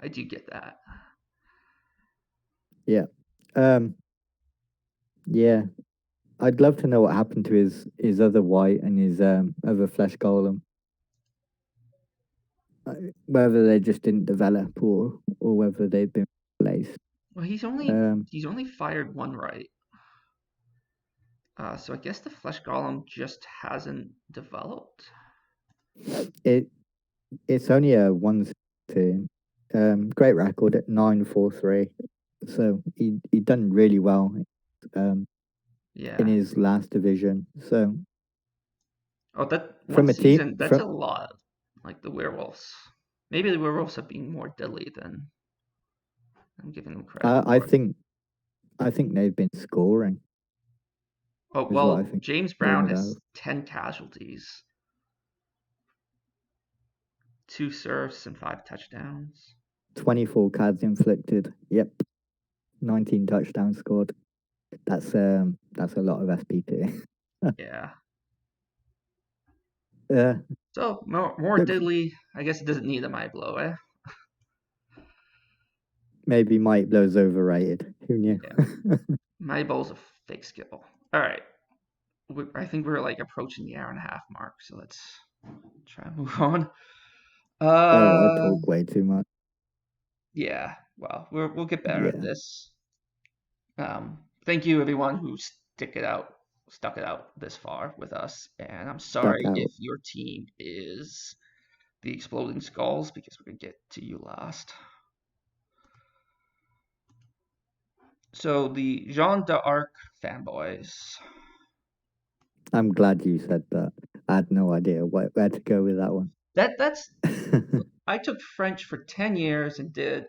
I do get that. Yeah. Um. Yeah. I'd love to know what happened to his other white and his other flesh golem. Uh, Whether they just didn't develop or whether they've been replaced. Well, Um. he's only fired one right. So I guess the flesh golem just hasn't developed. It it's only a one team. Great record at 943. So he done really well um in Yeah. his last division. So Oh, that one from a team season, that's a from lot. Like the werewolves. Maybe the werewolves are being more deadly than I'm giving them credit I for. think they've been scoring Oh, is what I well, think James more Brown than that. has 10 casualties, 2 serfs, and 5 touchdowns. 24 cards inflicted. Yep. 19 touchdowns scored. That's a lot of SPP. Yeah. uh, So, more look, deadly. I guess it doesn't need a my blow, eh? maybe Mike Blow's overrated. Who knew? Yeah. My bowl's a fake skill. All right. I think we're like approaching the hour and a half mark, so let's try and move on. Oh, I Uh, talk way too much. yeah. Well, we'll get better at Yeah, this. Thank you everyone who stuck it out this far with us. And I'm stuck sorry if out. your team is the Exploding Skulls because we're gonna get to you last. So the Jean d'Arc fanboys. I'm glad you said that. I had no idea where to go with that one. That's I took French for 10 years and did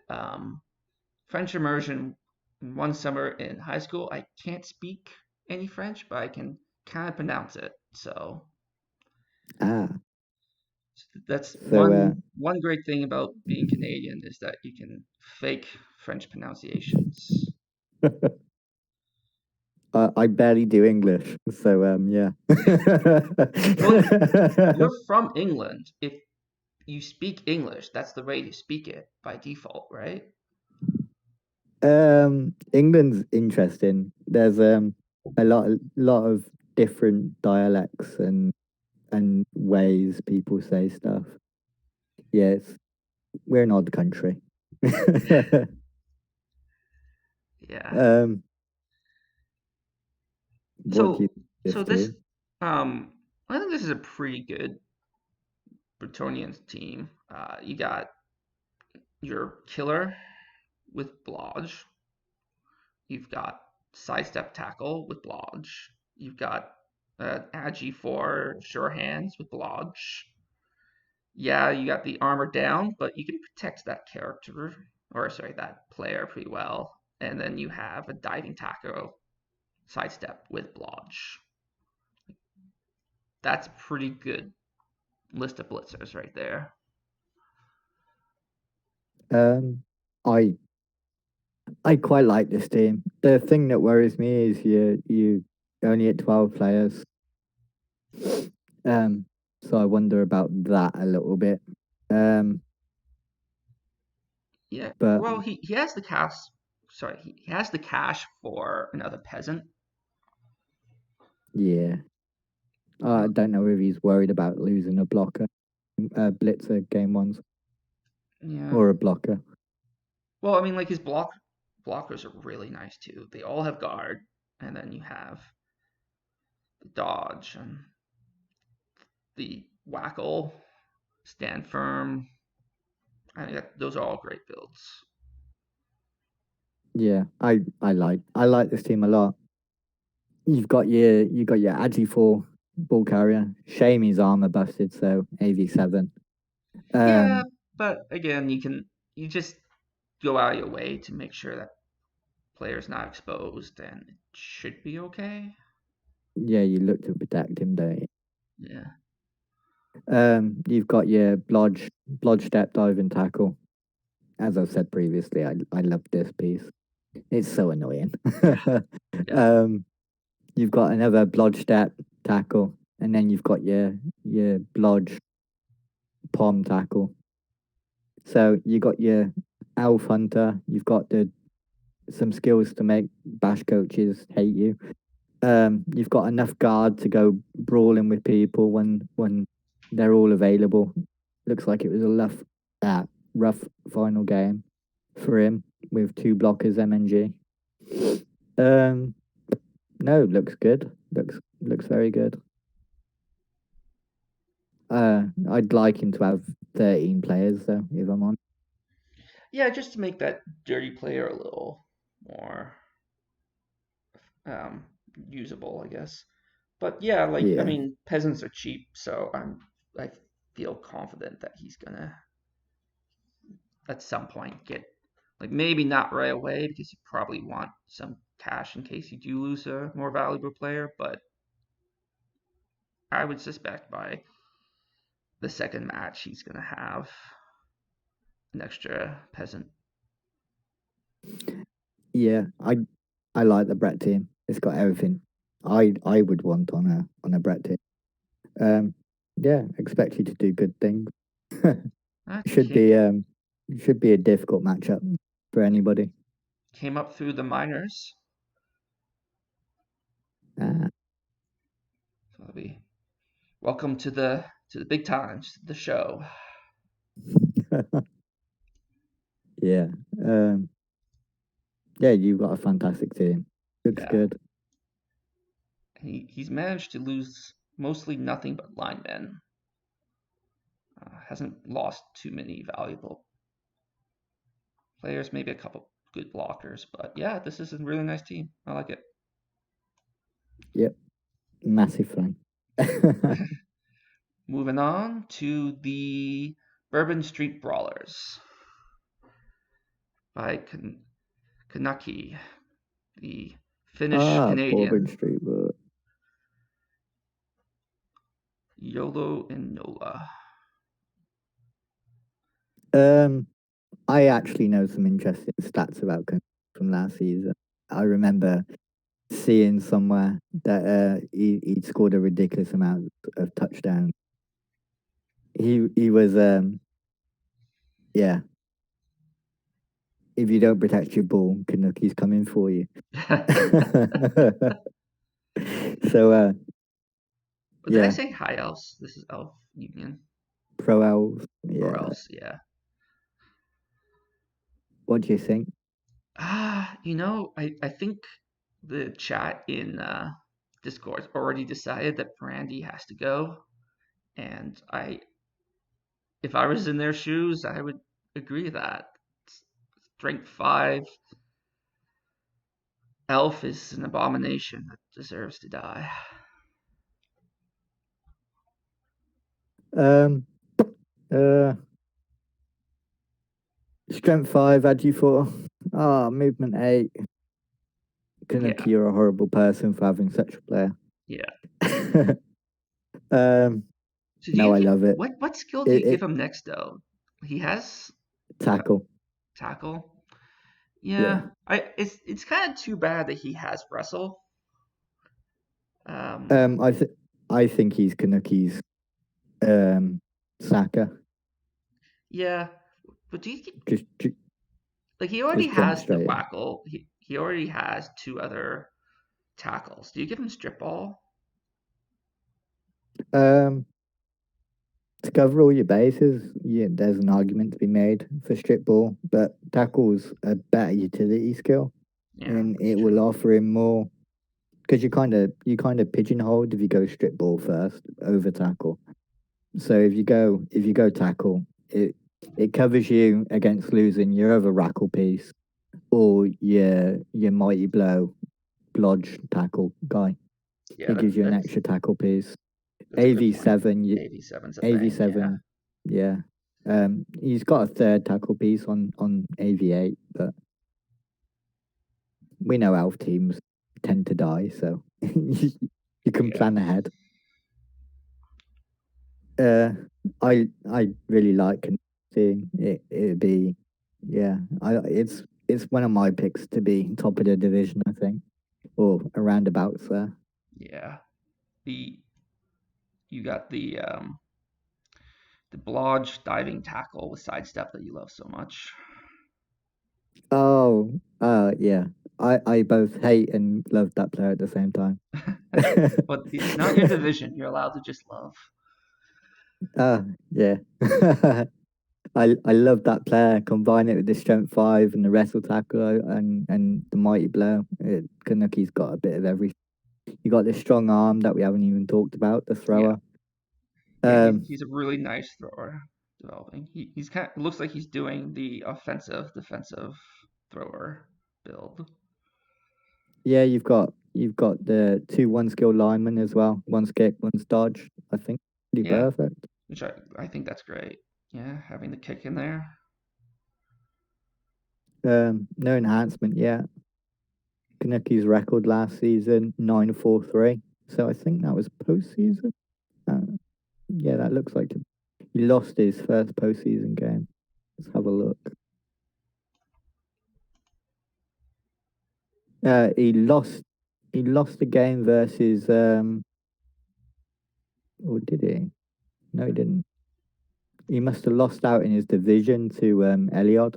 French immersion one summer in high school. I can't speak any French, but I can kind of pronounce it. So Ah, that's so one great thing about being Canadian is that you can fake French pronunciations. I barely do English, so yeah. Well, you're from England. If you speak English, that's the way you speak it by default, right? England's interesting. There's a lot of different dialects and ways people say stuff. Yes, we're an odd country. Yeah. um, What do you So think of so this this team? um I think this is a pretty good Bretonians team. You got your killer with Blodge. You've got sidestep tackle with Blodge. You've got Agi for sure hands with Blodge. Yeah, you got the armor down, but you can protect that character, or sorry, that player pretty well. And then you have a diving tackle sidestep with Blodge. That's a pretty good list of blitzers right there. Um, I I quite like this team. The thing that worries me is you only at 12 players. Um, so I wonder about that a little bit. Um, Yeah, but well, he has the cash. Sorry, he has the cash for another peasant. yeah, I don't know if he's worried about losing a blocker, blitzer game ones Yeah. or a blocker. Well, I mean, like his blockers are really nice too. They all have guard, and then you have the dodge and the whackle, stand firm. I think those are all great builds. Yeah, I like this team a lot. You got your Agi 4 ball carrier. Shame his armor busted, so AV7. Yeah, Um, but again, you just go out of your way to make sure that player's not exposed, and it should be okay. yeah, you look to protect him, don't you? Yeah. You've got your Blodge step dive and tackle. As I've said previously, I love this piece. It's so annoying. Yeah. um, you've got another Blodge step tackle, and then you've got your Blodge palm tackle. So you got your Elf Hunter. You've got the some skills to make bash coaches hate you. You've got enough guard to go brawling with people when they're all available. Looks like it was a rough final game for him with two blockers MNG. Um, no, looks good. Looks very good. I'd like him to have 13 players though, if I'm on. Yeah, just to make that dirty player a little more um, usable, I guess. But yeah, like I Yeah, mean, peasants are cheap, so I feel confident that he's gonna at some point get like maybe not right away because you probably want some cash in case you do lose a more valuable player, but I would suspect by the second match he's gonna have an extra peasant. yeah. I like the Brett team. It's got everything I would want on a Brett team. Um, yeah, expect you to do good things. should Came be should be a difficult matchup for anybody. came up through the minors. Uh, So it'll be welcome to the big times, the show. yeah, um, yeah, you've got a fantastic team. Looks Yeah, good. he's managed to lose mostly nothing but linemen. Hasn't lost too many valuable players, maybe a couple good blockers, but yeah, this is a really nice team. I like it. Yep, massive fan. Moving on to the Bourbon Street Brawlers by Kanaki, the Finnish Bourbon Canadian Street, but Yolo and Nola. um, I actually know some interesting stats about from last season. I remember seeing somewhere that he'd scored a ridiculous amount of touchdowns. He was yeah. If you don't protect your ball, Kanuki's coming for you. so Did I yeah, say High Elves? This is Elf Union pro elves. or Yeah. Elves, yeah. What do you think? I think the chat in Discord's already decided that Brandy has to go, and if I was in their shoes, I would agree with that. Strength 5 elf is an abomination that deserves to die. Um, uh, Strength 5, Agi 4. Ah, movement 8. Yeah, Kanuki, you're a horrible person for having such a player. yeah. um, So do no, you I give love it. what skill do you give It him next though? He has what tackle. tackle? Yeah. Yeah, it's kind of too bad that he has wrestle. Um, Um, I th- I think he's Kanuki's Saka. yeah, but do you Just like he already just jump has the straight in. whackle. He already has two other tackles. Do you give him strip ball? Um, to cover all your bases, yeah, there's an argument to be made for strip ball, but tackle's a better utility skill, Yeah, and that's it will true. offer him more because you kind of pigeonholed if you go strip ball first over tackle. So if you go tackle, it covers you against losing your other rackle piece or your mighty blow blodge tackle guy. Yeah, It gives you an extra tackle piece. that's a good point. AV7, AV7's a thing. Yeah, AV7, yeah. He's got a third tackle piece on AV8, but we know elf teams tend to die, so you can yeah, plan ahead. Uh, I really like seeing it. It'd be, yeah. It's one of my picks to be top of the division, I think, or around abouts there. yeah. The you got the blodge diving tackle with sidestep that you love so much. Oh, yeah. I both hate and love that player at the same time. But it's not your division. You're allowed to just love. Yeah. I love that player. Combine it with the strength 5 and the wrestle tackle and the mighty blow. Kanuki's got a bit of everything. You got the strong arm that we haven't even talked about, the Yeah, thrower. yeah. Um, He's a really nice thrower developing. He's kind of, looks like he's doing the offensive defensive thrower build. yeah, you've got the 2 1 skill linemen as well. One's kick, one's dodge. I think pretty Yeah, perfect. which I think that's great. Yeah, having the kick in there. No enhancement yet. Kanuki's record last season 9-4-3. So I think that was postseason. Uh, yeah, that looks like it. He lost his first postseason game. Let's have a look. He lost. He lost the game versus. Or did he? No, he didn't. He must have lost out in his division to Eliod,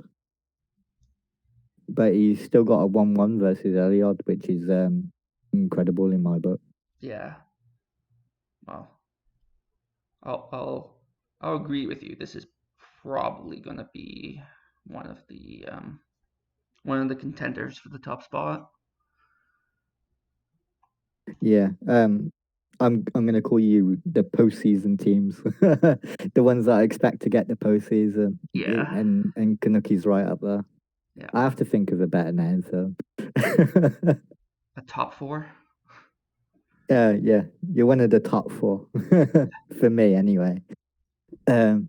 but he's still got a 1-1 versus Eliod, which is incredible in my book. Yeah. Well, I'll I'll I'll agree with you. This is probably going to be one of the um, one of the contenders for the top spot. Yeah. I'm gonna call you the postseason teams, the ones that I expect to get the postseason, Yeah, and Kanuki's right up there. yeah. I have to think of a better name for. A top four. Yeah, you're one of the top 4 for me anyway. Um,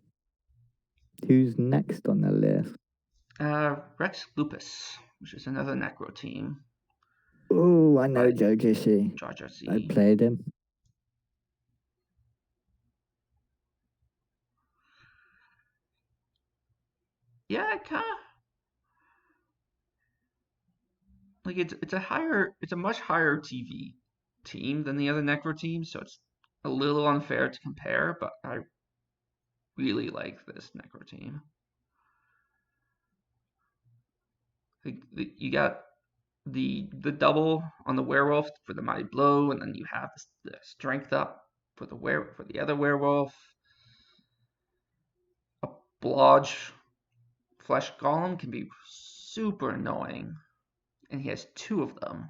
who's next on the list? Rex Lupus, which is another Necro team Oh, I know by Joe Gishi. Georgia I C. played him. Yeah, kind of like it's a much higher TV team than the other Necro teams, so it's a little unfair to compare. But I really like this Necro team. Like you got the double on the werewolf for the mighty blow, and then you have the strength up for the other werewolf. A blodge flesh golem can be super annoying, and he has two of them.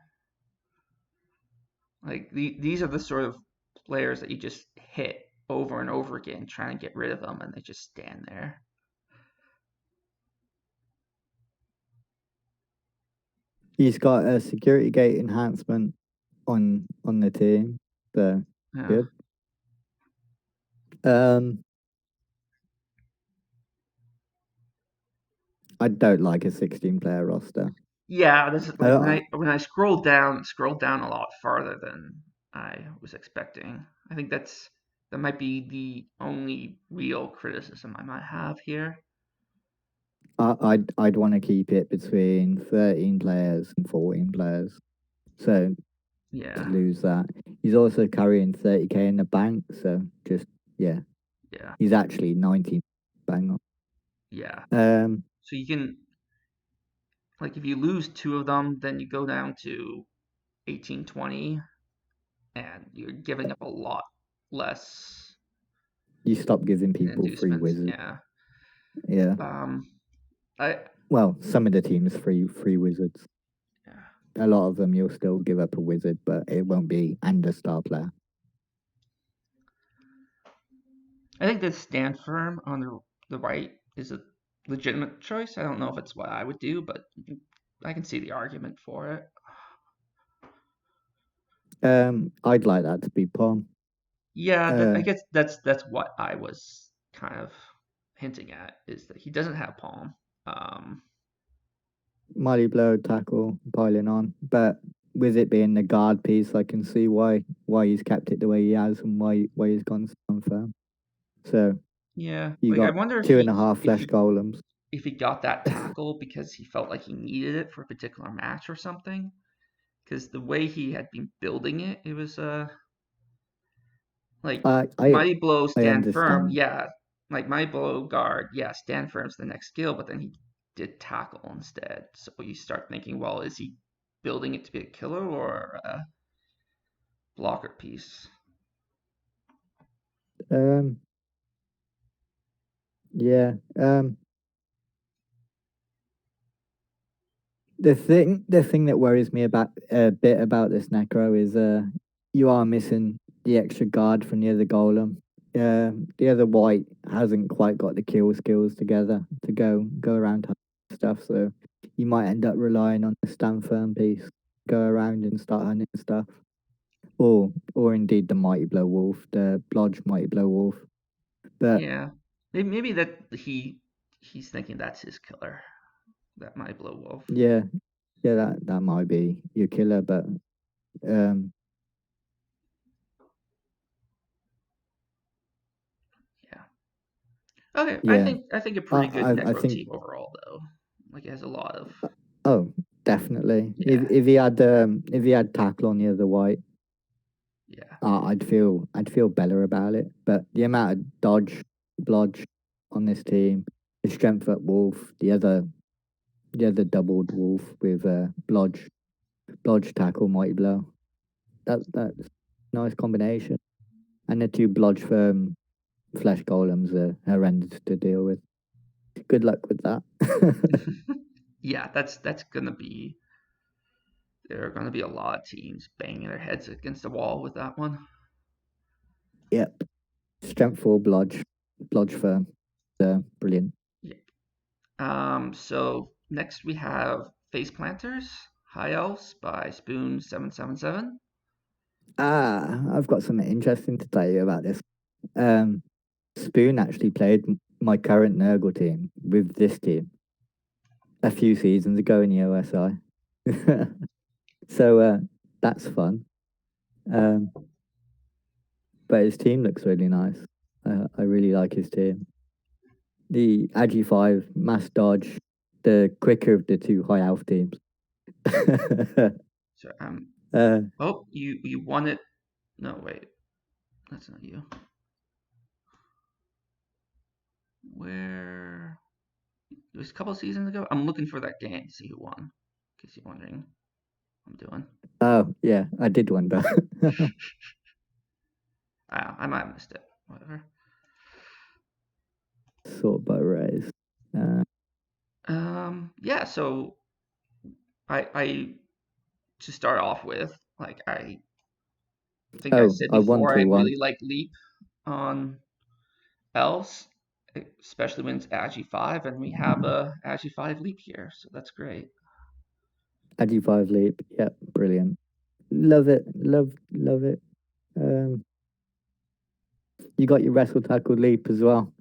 Like these are the sort of players that you just hit over and over again, trying to get rid of them, and they just stand there. He's got a security gate enhancement on the team, so Yeah. good. Um, I don't like a 16-player roster. Yeah, this is like Uh, when I scroll down a lot farther than I was expecting. I think that might be the only real criticism I might have here. I'd want to keep it between 13 players and 14 players. So to Yeah, lose that, he's also carrying 30k in the bank. So just yeah, yeah, he's actually 19 bang yeah. on. So you can like if you lose two of them, then you go down to 18-20, and you're giving up a lot less You stop giving people free inducements. wizards. Yeah. Yeah. Um. I. Well, some of the teams free wizards. Yeah. A lot of them you'll still give up a wizard, but it won't be and a star player. I think the stand firm on the right is a legitimate choice. I don't know if it's what I would do, but I can see the argument for it. I'd like that to be Palm. Yeah, I Uh, guess that's what I was kind of hinting at is that he doesn't have palm. Um, Mighty blow, tackle, piling on. But with it being the guard piece, I can see why he's kept it the way he has and why he's gone so firm. So yeah, you like I got wonder two and a half flesh golems. if he got that tackle because he felt like he needed it for a particular match or something. Because the way he had been building it, it was like I I Mighty Blow, I Stand Firm, understand. yeah. Like Mighty Blow, Guard, yeah, Stand Firm's the next skill, but then he did Tackle instead. So you start thinking, well, is he building it to be a killer or a blocker piece? Um, yeah. The thing that worries me about a bit about this necro is you are missing the extra guard from the other golem. The other white hasn't quite got the kill skills together to go around stuff, so you might end up relying on the stand firm piece, go around and start hunting stuff, or indeed the mighty blow wolf, the blodge mighty blow wolf. But Yeah. Maybe that he's thinking that's his killer, that Mighty Blow Wolf. yeah, yeah, that might be your killer, but um, Yeah. Okay, yeah. I think a pretty good I Necro think team overall though. Like it has a lot of oh, definitely. yeah, If he had tackle on the other white, yeah, I'd feel better about it. But the amount of dodge, blodge on this team, the strength at wolf, the other doubled wolf with blodge tackle mighty blow. That's a nice combination. And the two blodge firm flesh golems are horrendous to deal with. Good luck with that. yeah. That's gonna be there are gonna be a lot of teams banging their heads against the wall with that one. Yep. Strength 4 blodge firm. Brilliant. Yeah. So next we have Face Planters, High Elves by Spoon777. I've got something interesting to tell you about this. Um, Spoon actually played my current Nurgle team with this team a few seasons ago in the OSI. So that's fun. Um, but his team looks really nice. I really like his team. The Agi 5, Mass Dodge, the quicker of the two high elf teams. So uh, oh you won it. No wait, that's not you. Where it was a couple seasons ago. I'm looking for that game to see who won. In case you're wondering, what I'm doing. oh, yeah, I did wonder. I might have missed it. Whatever. Sort by race. Uh, Yeah. So I to start off with, like I think I Oh, said I want before I to one. really like Leap on Else, especially when it's Agi 5, and we have a Agi 5 Leap here, so that's great. Agi 5 leap. Yep, brilliant. Love it. Love it. Um, you got your wrestle tackle leap as well.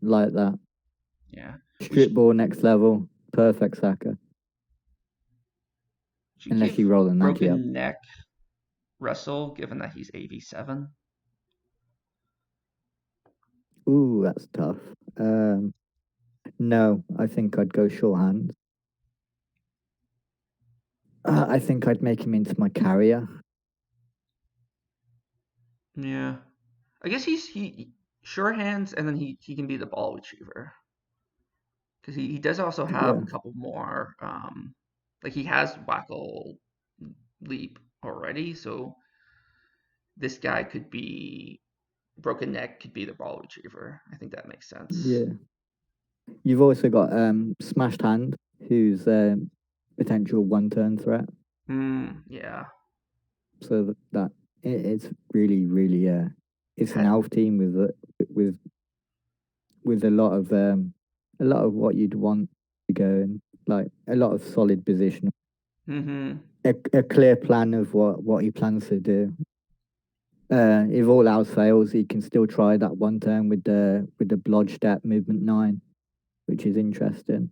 Like that. Yeah. We Strip ball next level. Perfect Saka. should Unless give you roll an Agi up. Broken Neck Russell, given that he's AV7. Ooh, that's tough. No, I think I'd go shorthand. I think I'd make him into my carrier. Yeah. I guess he sure hands, and then he can be the ball retriever because he does also have Yeah, a couple more. Like he has Wackle Leap already, so this guy could be Broken Neck could be the ball retriever. I think that makes sense. yeah. You've also got Smashed Hand, who's potential one-turn threat. Yeah. So it's really it's an Had, elf team with with a lot of what you'd want to go in, like a lot of solid position, mm-hmm. a clear plan of what he plans to do. If all else fails, he can still try that one turn with the blodge step movement 9, which is interesting.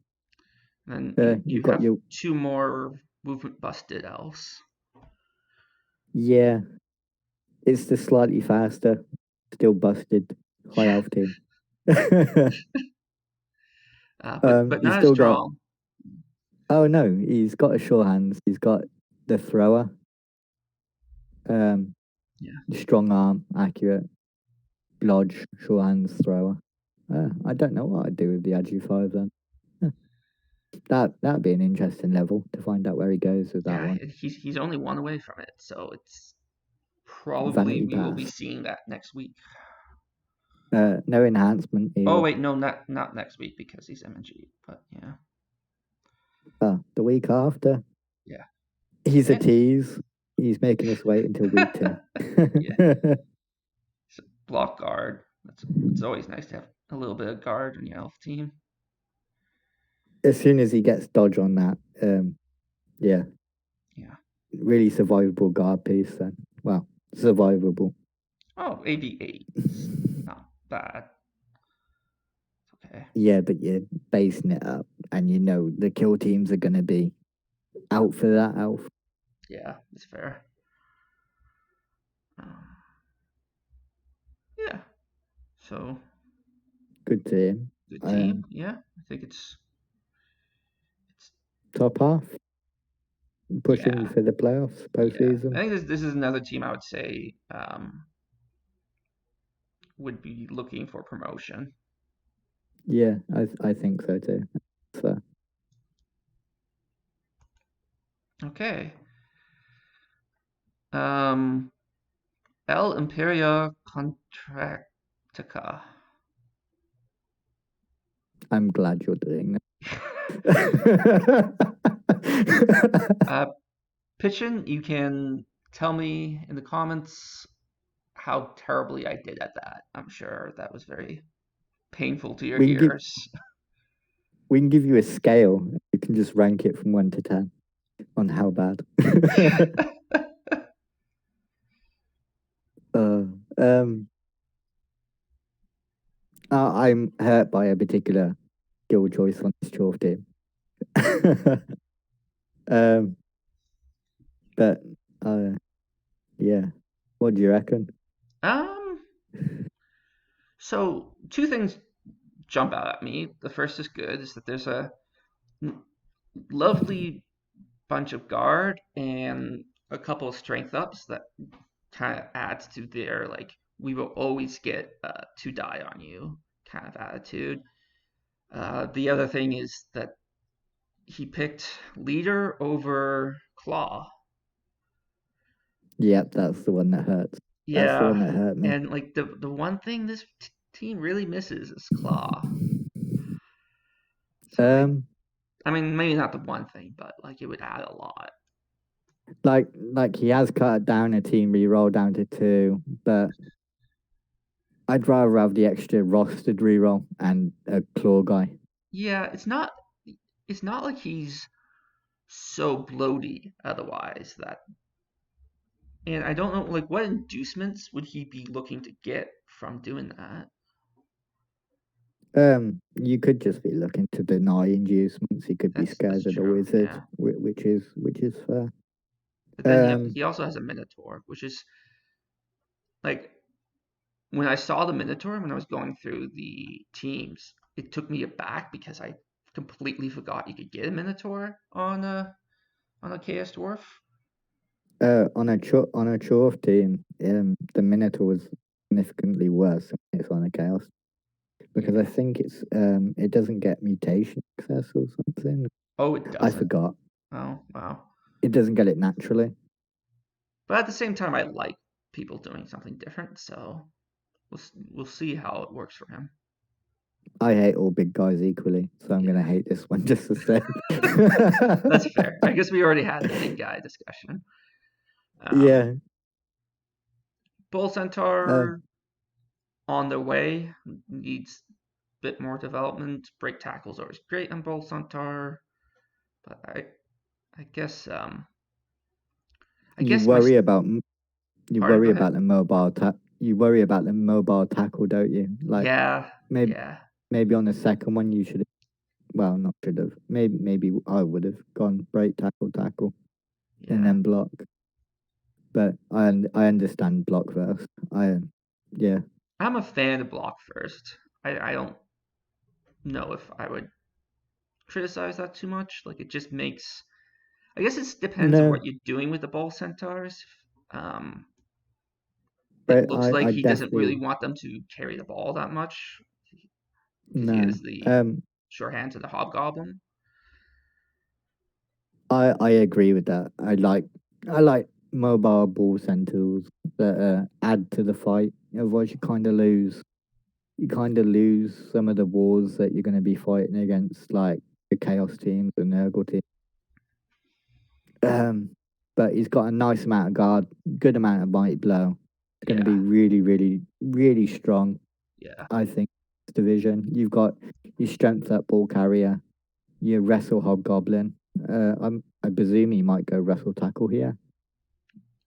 Then you You've got have your two more movement busted elves. yeah, it's the slightly faster, still busted high Yeah. elf team. But He's not as still got strong. oh no, he's got a sure hands. He's got the thrower, um, Yeah. strong arm, accurate, blodge, sure hands, thrower. I don't know what I'd do with the Agi 5 then. Huh. That'd be an interesting level to find out where he goes with that Yeah, one. he's only one away from it, so it's probably Vanity we will be pass. seeing that next week. No enhancement Oh either. wait, no, not next week because he's MG. But yeah, The week after, yeah, he's a and tease. He's making us wait until week 2. yeah, so block guard. That's it's always nice to have a little bit of guard in your elf team. As soon as he gets dodge on that, yeah, Yeah. really survivable guard piece then. Well, survivable. Oh, AV8 is not bad. It's okay. Yeah, but you're basing it up, and you know the kill teams are going to be out for that elf. Yeah, it's fair. Um, yeah. So Good team. good team. Um, Yeah, I think it's Top half, pushing yeah, for the playoffs yeah. I postseason. think this is another team I would say would be looking for promotion. Yeah, I think so too. So Okay. Um, El Imperia Contractica. I'm glad you're doing that. uh, Pitchin, you can tell me in the comments how terribly I did at that. I'm sure that was very painful to your we can give ears. we can give you a scale. You can just rank it from 1 to 10 on how bad. uh, um, I'm hurt by a particular skill choice on this chalk team. um, but yeah, what do you reckon? um, so two things jump out at me. The first is good, is that there's a lovely bunch of guard and a couple of strength ups that kind of adds to their like we will always get to die on you kind of attitude. The other thing is that he picked leader over claw. Yep, that's the one that hurts. That's the one Yeah, that hurt me. and like the one thing this team really misses is claw. So Um, I mean maybe not the one thing, but like it would add a lot. Like he has cut down a team reroll down to two, but I'd rather have the extra rostered reroll and a claw guy. Yeah, it's not like he's so bloaty otherwise that, and I don't know, like, what inducements would he be looking to get from doing that? You could just be looking to deny inducements. He could be That's scared of the true, wizard, yeah. which is fair. But then Um, he also has a Minotaur, which is like, when I saw the Minotaur when I was going through the teams, it took me aback because I completely forgot you could get a Minotaur on a Chaos Dwarf. on a Chorf team, the Minotaur was significantly worse when it's on a chaos because I Yeah. think it doesn't get mutation access or something. Oh, it I doesn't. forgot. Oh, wow. It doesn't get it naturally. But at the same time, I like people doing something different, so we'll see how it works for him. I hate all big guys equally, so I'm gonna Yeah, hate this one just the same. that's fair. I guess we already had the big guy discussion. Um, Yeah. Bull Uh, Centaur on their way needs a bit more development. Break tackle's always great on Bull Centaur, but I you guess my worry about you pardon. Go worry ahead. about the mobile you worry about the mobile tackle, don't you? Like Yeah, maybe yeah, maybe on the second one you should have, well, not should have. Maybe I would have gone break tackle and yeah. then block. But I understand block first. Yeah. I'm a fan of block first. I don't know if I would criticize that too much. Like, it just makes. I guess it depends on No, what you're doing with the Bull Centaurs. Um, it but looks like I he doesn't really definitely want them to carry the ball that much because he no. is the sure hand to the Hobgoblin. I agree with that. I like mobile ball centers that add to the fight. Otherwise, you kind of lose some of the wars that you're going to be fighting against, like the chaos teams and Nurgle team. Um, but he's got a nice amount of guard, good amount of mighty blow. It's going to Yeah, be really, really, really strong. yeah, I think this division. You've got your strength up ball carrier, your wrestle hobgoblin. I presume he might go wrestle tackle here.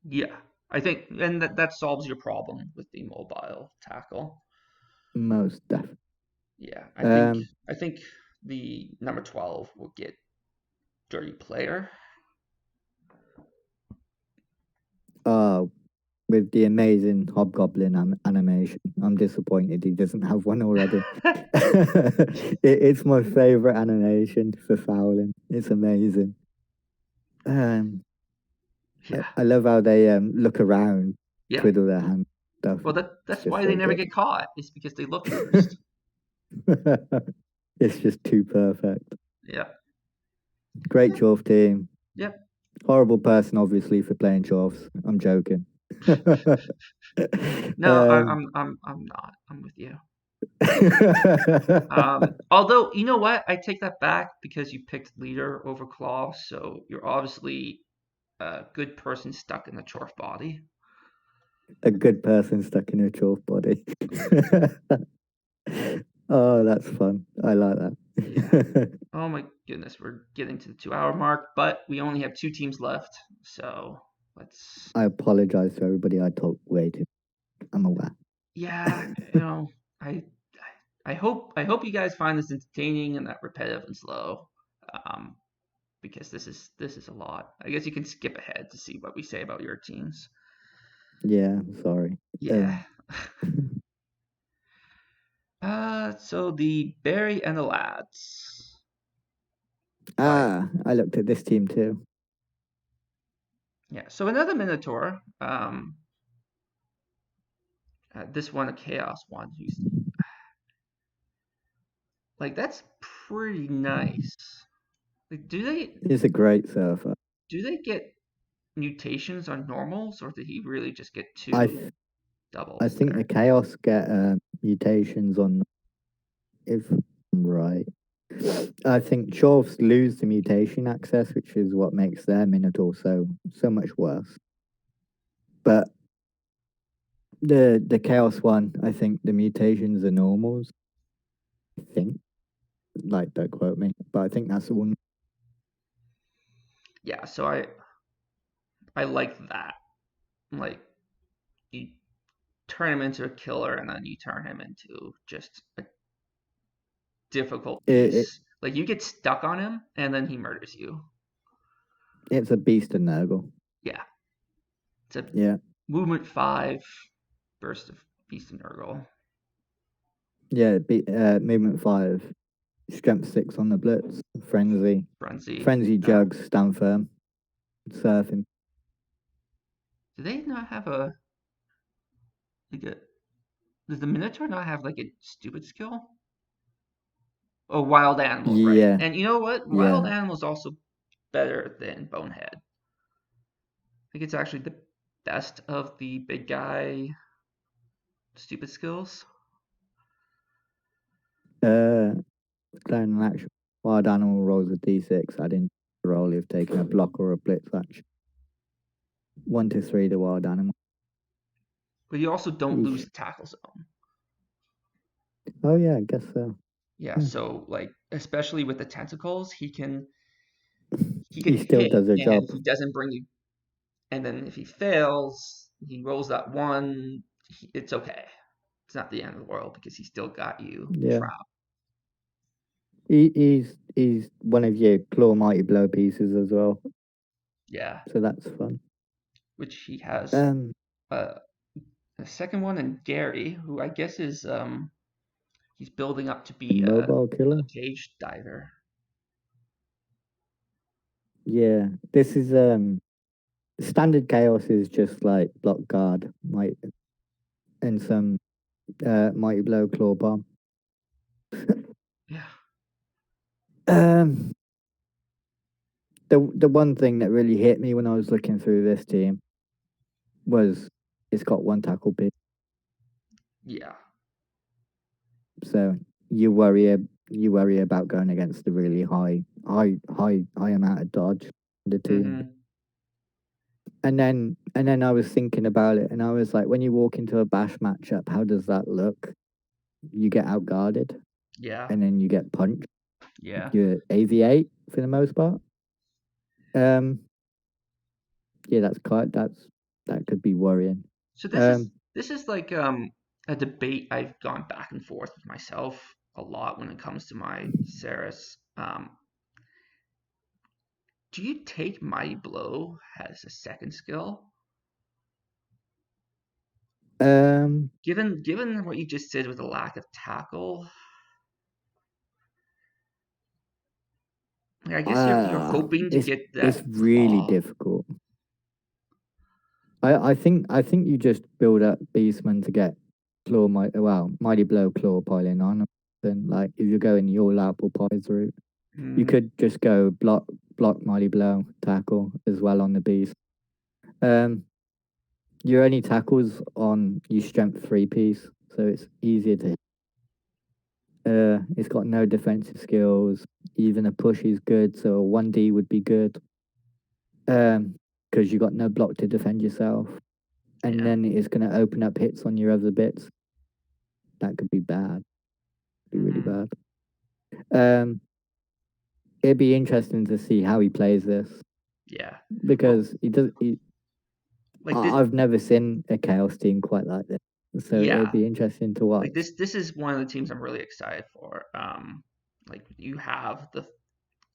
yeah. I think, and that solves your problem with the mobile tackle. Most definitely. Yeah, Um, I think the number 12 will get Dirty Player. uh, with the amazing hobgoblin animation, I'm disappointed he doesn't have one already. It's my favorite animation for fouling. It's amazing. Um, Yeah, I love how they look around, yeah. twiddle their hands, stuff. Well, It's that's just why they so never good. get caught. Is because they look first. It's just too perfect. Yeah, Great Chorf team. yep. Horrible person, obviously, for playing Chorfs. I'm joking. No, um, I'm not. I'm with you. Although you know what, I take that back because you picked leader over claw, so you're obviously a good person stuck in the chorf body. a good person stuck in a Chorf body. Oh, that's fun. I like Yeah. that. Oh my goodness, we're getting to the 2 hour mark, but we only have two teams left, so let's. I apologize to everybody I talk way too. I'm aware. Yeah, I I hope you guys find this entertaining and not repetitive and slow. Um, because this is a lot. I guess you can skip ahead to see what we say about your teams. Yeah, sorry. Yeah. Um, So the Barry and the lads by I looked at this team too. yeah. So another Minotaur. This one a Chaos one. Who's like that's pretty nice. Like, He's a great surfer. do they get mutations on normals, or did he really just get I two th- I doubles think the there? Chaos get mutations on if I'm right. I think Chorfs lose the mutation access, which is what makes their Minotaur so much worse. But the Chaos one, I think the mutations are normals. I think, like, don't quote me, but I think that's the one. Yeah, so I like that. Like you turn him into a killer and then you turn him into just a difficult It piece. Like you get stuck on him and then he murders you. it's a beast of Nurgle. Yeah, it's a Yeah, movement 5 burst of Beast and Nurgle. yeah. Movement 5, strength 6 on the Blitz, Frenzy. frenzy, jugs, stand firm, surfing. Do they not have a like a? Does the Minotaur not have like a stupid skill? Oh, wild animal, right? Yeah, And you know what? Wild yeah. animal is also better than Bonehead. I think it's actually the best of the big guy stupid skills. Uh, Declaring an action. Wild animal rolls a d6, adding the roll if taking a block or a blitz action. 1 to 3, the wild animal. But you also don't lose Eesh. the tackle zone. Oh yeah, I guess so. Yeah, Hmm. so like especially with the tentacles, he can He still hit does a and job. he doesn't bring you. And then if he fails, he rolls that one. It's okay. It's not the end of the world because he still got you Yeah. trapped. He's one of your claw mighty blow pieces as well. Yeah, So that's fun. which he has Um, uh, a second one, and Gary, who I guess is he's building up to a be mobile a killer. cage diver. Yeah. This is standard chaos is just like block guard, might and some mighty blow claw bomb. Yeah. Um, the one thing that really hit me when I was looking through this team was it's got one tackle pick. Yeah. So you worry about going against the really high amount of dodge in the team. Mm-hmm. And then I was thinking about it, and I was like, when you walk into a bash matchup, how does that look? You get outguarded, Yeah. and then you get punched. Yeah. You're AV8 for the most part. Um, yeah, that could be worrying. So Um, this is like a debate I've gone back and forth with myself a lot when it comes to my Ceres. Do you take Mighty Blow as a second skill? um, Given what you just said with the lack of tackle, I guess you're hoping to it's get it's that really claw. difficult. I think you just build up Beastman to get Mighty Blow claw piling on. Then like if you're going your apple pies route, you Mm, could just go block Mighty Blow tackle as well on the beast. Um, your only tackles on your strength 3 piece, so it's easier to. It's got no defensive skills. Even a push is good, so a 1D would be good. Because you got no block to defend yourself, and yeah. then it's going to open up hits on your other bits. That could be bad. Be really Mm-hmm. bad. Um, it'd be interesting to see how he plays this Yeah. Well, because he does. like this. I've never seen a chaos team quite like this, so it'd Yeah. be interesting to Like watch. this is one of the teams I'm really excited for. Like you have the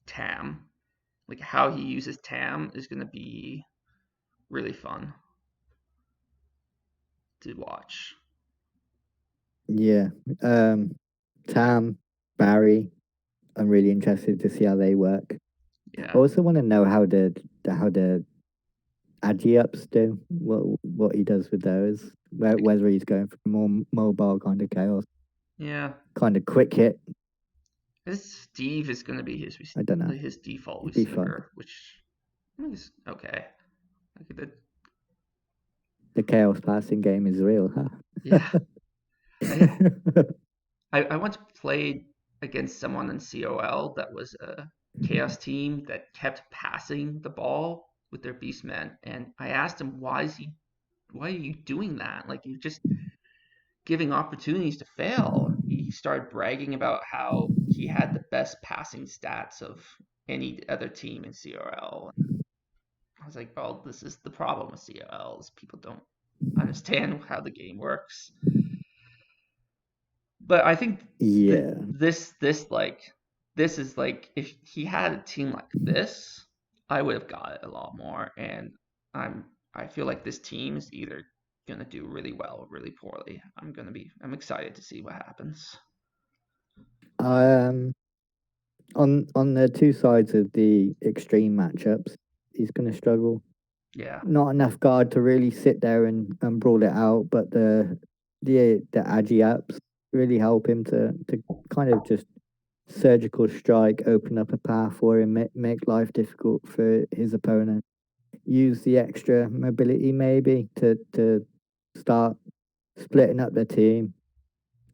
Tam. Like how he uses Tam is going to be really fun to watch. Yeah. Um, Tam, Barry. I'm really interested to see how they work. I Yeah. also want to know how the agi ups do. What he does with those. Whether he's going for more mobile kind of chaos, Yeah. kind of quick hit. This Steve is going to be I don't know. his default It'd be fun. receiver, which is okay. Like The chaos passing game is real, huh? yeah. I I once played. against someone in COL that was a Chaos team that kept passing the ball with their Beastmen, and I asked him why are you doing that? Like you're just giving opportunities to fail. And he started bragging about how he had the best passing stats of any other team in CRL. I was like, "Oh, this is the problem with CRLs. People don't understand how the game works." But I think that Yeah. this is like if he had a team like this, I would have got it a lot more. And I feel like this team is either gonna do really well or really poorly. I'm excited to see what happens. Um, on the two sides of the extreme matchups, he's going to struggle. Yeah, Not enough guard to really sit there and brawl it out, but the agi apps really help him to kind of just surgical strike, open up a path for him, make life difficult for his opponent. Use the extra mobility maybe to start splitting up their team,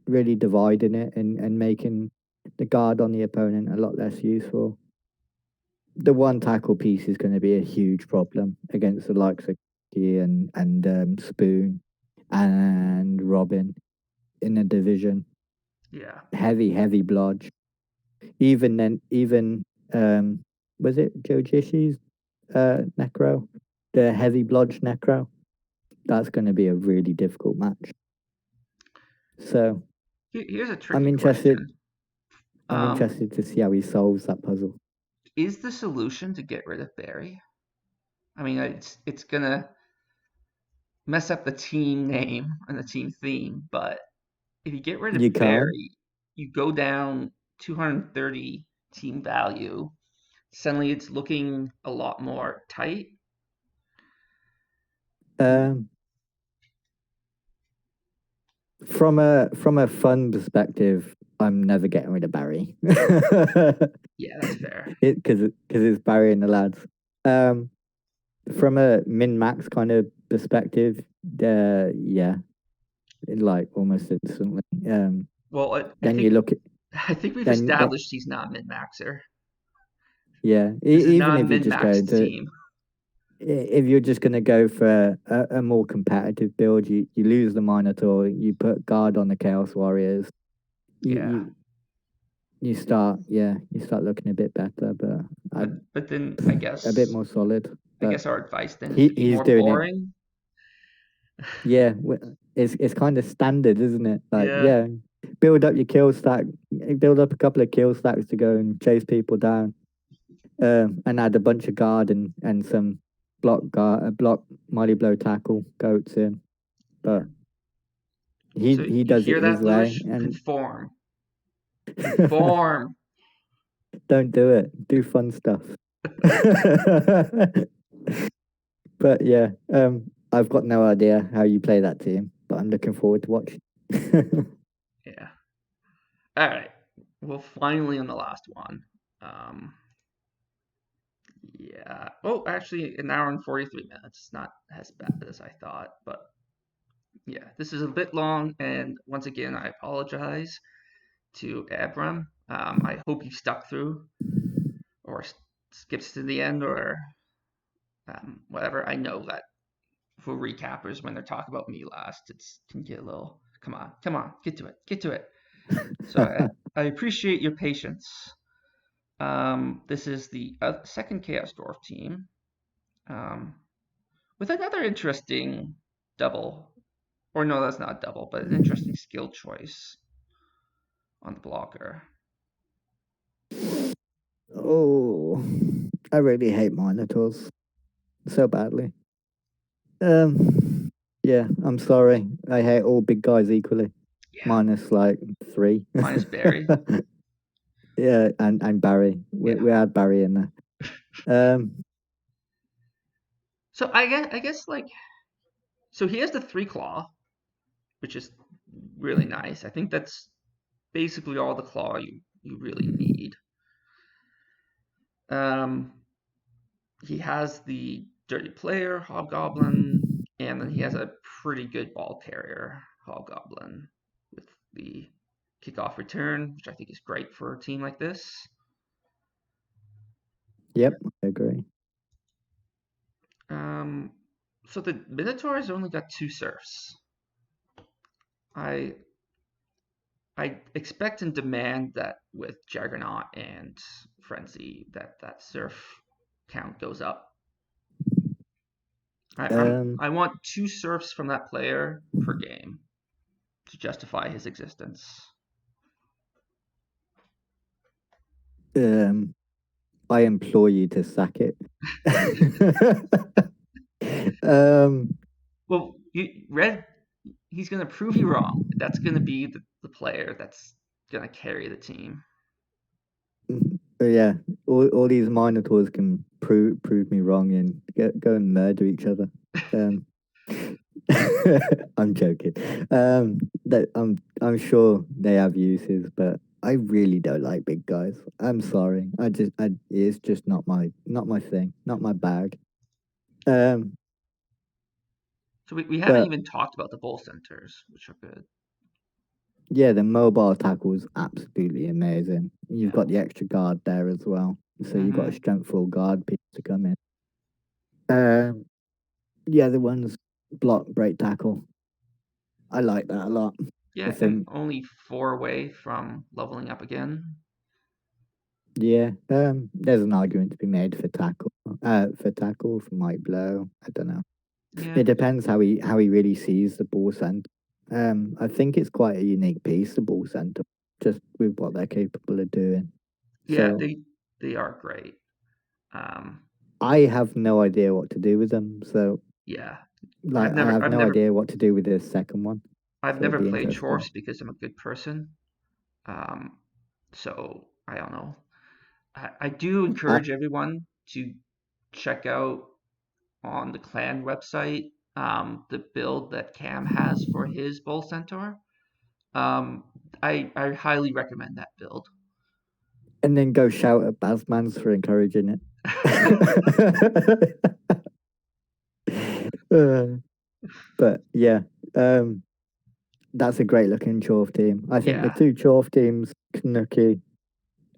really dividing it and making the guard on the opponent a lot less useful. The one tackle piece is going to be a huge problem against the likes of Key and Spoon and Robin in the division. yeah. Heavy blodge. Even then, even um, was it Joe Jishi's Necro, the heavy blodge Necro? That's going to be a really difficult match. So Here's a I'm tricky interested. question. I'm Um, interested to see how he solves that puzzle. is the solution to get rid of Barry? I mean, it's gonna mess up the team name and the team theme, but if you get rid You of can't. Barry, you go down 230 team value. Suddenly it's looking a lot more tight. Um, from a fun perspective, I'm never getting rid of Barry. Yeah, that's fair. Because it's Barry and the lads. Um, from a min max kind of perspective, yeah, like almost instantly. Well, Then you look at I think we've then established he's not min maxer. yeah, This is even not a if you're min just max going to team. if you're just going to go for a more competitive build, you lose the Minotaur, you put guard on the Chaos Warriors, you Yeah, you you start looking a bit better, but I but then a bit more solid. I But guess our advice then is to be he's more doing it. boring. Yeah, it's kind of standard, isn't it? Like Yeah, yeah, build up your kill stack, build up a couple of kill stacks to go and chase people down, and add a bunch of guard and some block mighty blow tackle goats in. yeah. But So he you does it hear that, his way, Lewis? and Conform, conform. don't do it. Do fun stuff. But yeah, I've got no idea how you play that team, but I'm looking forward to watching. Yeah. All right. Well, finally on the last one. Um, yeah. Oh, actually, an hour and 43 minutes. Not as bad as I thought, but yeah, this is a bit long. And once again, I apologize to Abram. I hope you stuck through or skips to the end or whatever. I know that for recappers, when they're talking about me last, it's can get a little. Come on, get to it. So I appreciate your patience. This is the second Chaos Dwarf team um, with another interesting double, or no, that's not double, but an interesting skill choice on the blocker. Oh, I really hate Minotaurs so badly. Yeah, I'm sorry. I hate all big guys equally, Yeah, minus like three. minus Barry. Yeah, and Barry. Yeah. We had Barry in there. Um, So I guess like so he has the three claw, which is really nice. I think that's basically all the claw you really need. Um, he has the dirty player hobgoblin, and then he has a pretty good ball carrier hobgoblin with the kickoff return, which I think is great for a team like this. Yep, I agree. Um, so the Minotaur has only got 2 serfs. I I expect and demand that with Juggernaut and Frenzy that serf count goes up. Um, I want 2 serfs from that player per game to justify his existence. um, I implore you to sack it. um, Well, Red, he's going to prove you wrong. That's going to be the player that's going to carry the team. but yeah, all these Minotaurs can prove me wrong and go and murder each other. Um, I'm joking. That I'm sure they have uses, but I really don't like big guys. I'm sorry. It's just not my thing, not my bag. Um, So we haven't but even talked about the bull centers, which are good. yeah, the mobile tackle is absolutely amazing. You've Yeah. got the extra guard there as well, so you've got a Mm-hmm. strengthful guard piece to come in. Um, the other one's block break tackle. I like that a lot. I Yeah, and think only 4 away from leveling up again. yeah, there's an argument to be made for tackle from Mike Blow. I don't know. Yeah. It depends how he really sees the ball center. I think it's quite a unique piece, the ball center, just with what they're capable of doing. Yeah, So they are great. Um, I have no idea what to do with them. So yeah. like I have I've no never idea what to do with the second one. I've So it'd never be played interesting. Chorfs because I'm a good person. Um, so I don't know. I do I encourage everyone to check out on the clan website the build that Cam has for his Bull Centaur. Um, I highly recommend that build. and then go shout at Bazmans for encouraging it. Uh, but yeah, um, that's a great looking Chorf team. I think the Yeah, two Chorf teams, Kanuki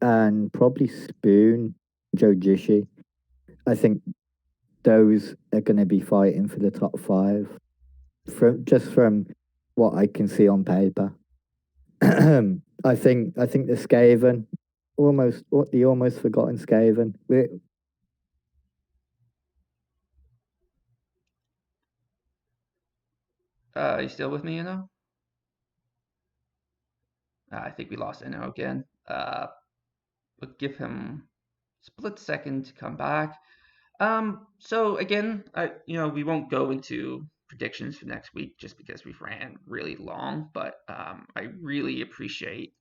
and probably Spoon, Joe Jishi, I think those are going to be fighting for the top five from what I can see on paper. I think the Skaven, the almost forgotten Skaven. you still with me, you know? I think we lost Eno again. But give him a split second to come back. So again, we won't go into predictions for next week just because we've ran really long, but I really appreciate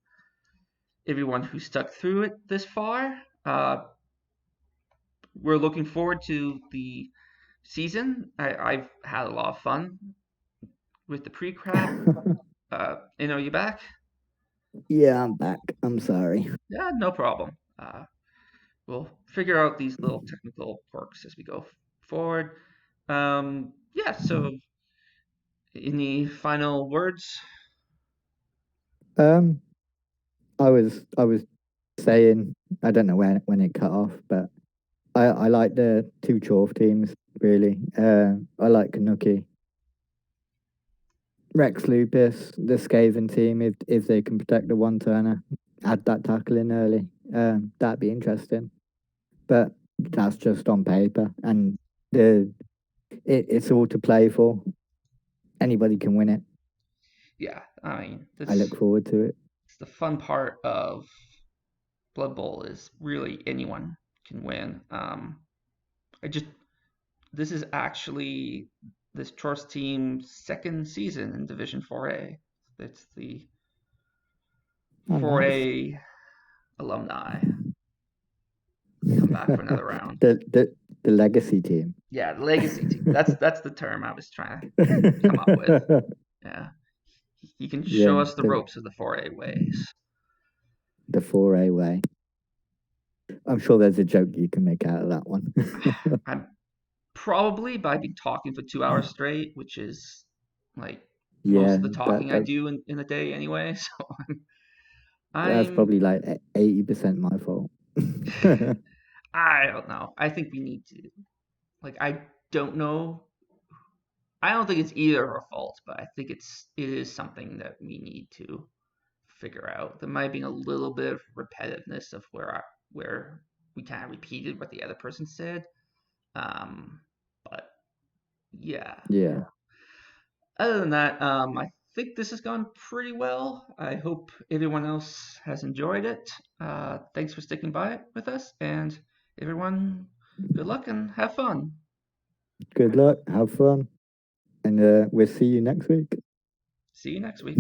everyone who stuck through it this far. We're looking forward to the season. I've had a lot of fun with the pre-crap. You back? Yeah, I'm back. I'm sorry. Yeah, no problem. We'll figure out these little technical quirks as we go forward. Yeah, so any final words? Um, I was saying I don't know when it cut off, but I like the two Chorf teams really. I like Kanuki, Rex Lupus, the Skaven team. If they can protect the one turner, add that tackle in early. That'd be interesting. But that's just on paper, and the it's all to play for. Anybody can win it. Yeah, I mean, I look forward to it. it's the fun part of Blood Bowl is really anyone can win. I just this is actually this Troy's team's second season in Division 4A. It's the Oh, nice. 4A alumni come back for another round. The legacy team. Yeah, the legacy team. That's the term I was trying to come up with. Yeah, he can show Yeah, us the ropes of the 4A ways. the 4A way. I'm sure there's a joke you can make out of that one. I'm probably by be talking for 2 hours straight, which is like most Yeah, of the that talking I that do in a day anyway. So That's I'm probably like 80% my fault. I don't know. I think we need to like I don't know. I don't think it's either of our faults, but I think it is something that we need to figure out. There might be a little bit of repetitiveness of where we kind of repeated what the other person said. But yeah. Yeah. Other than that, I think this has gone pretty well. I hope everyone else has enjoyed it. Thanks for sticking by with us, and everyone, good luck and have fun. Good luck. Have fun. And we'll see you next week. See you next week.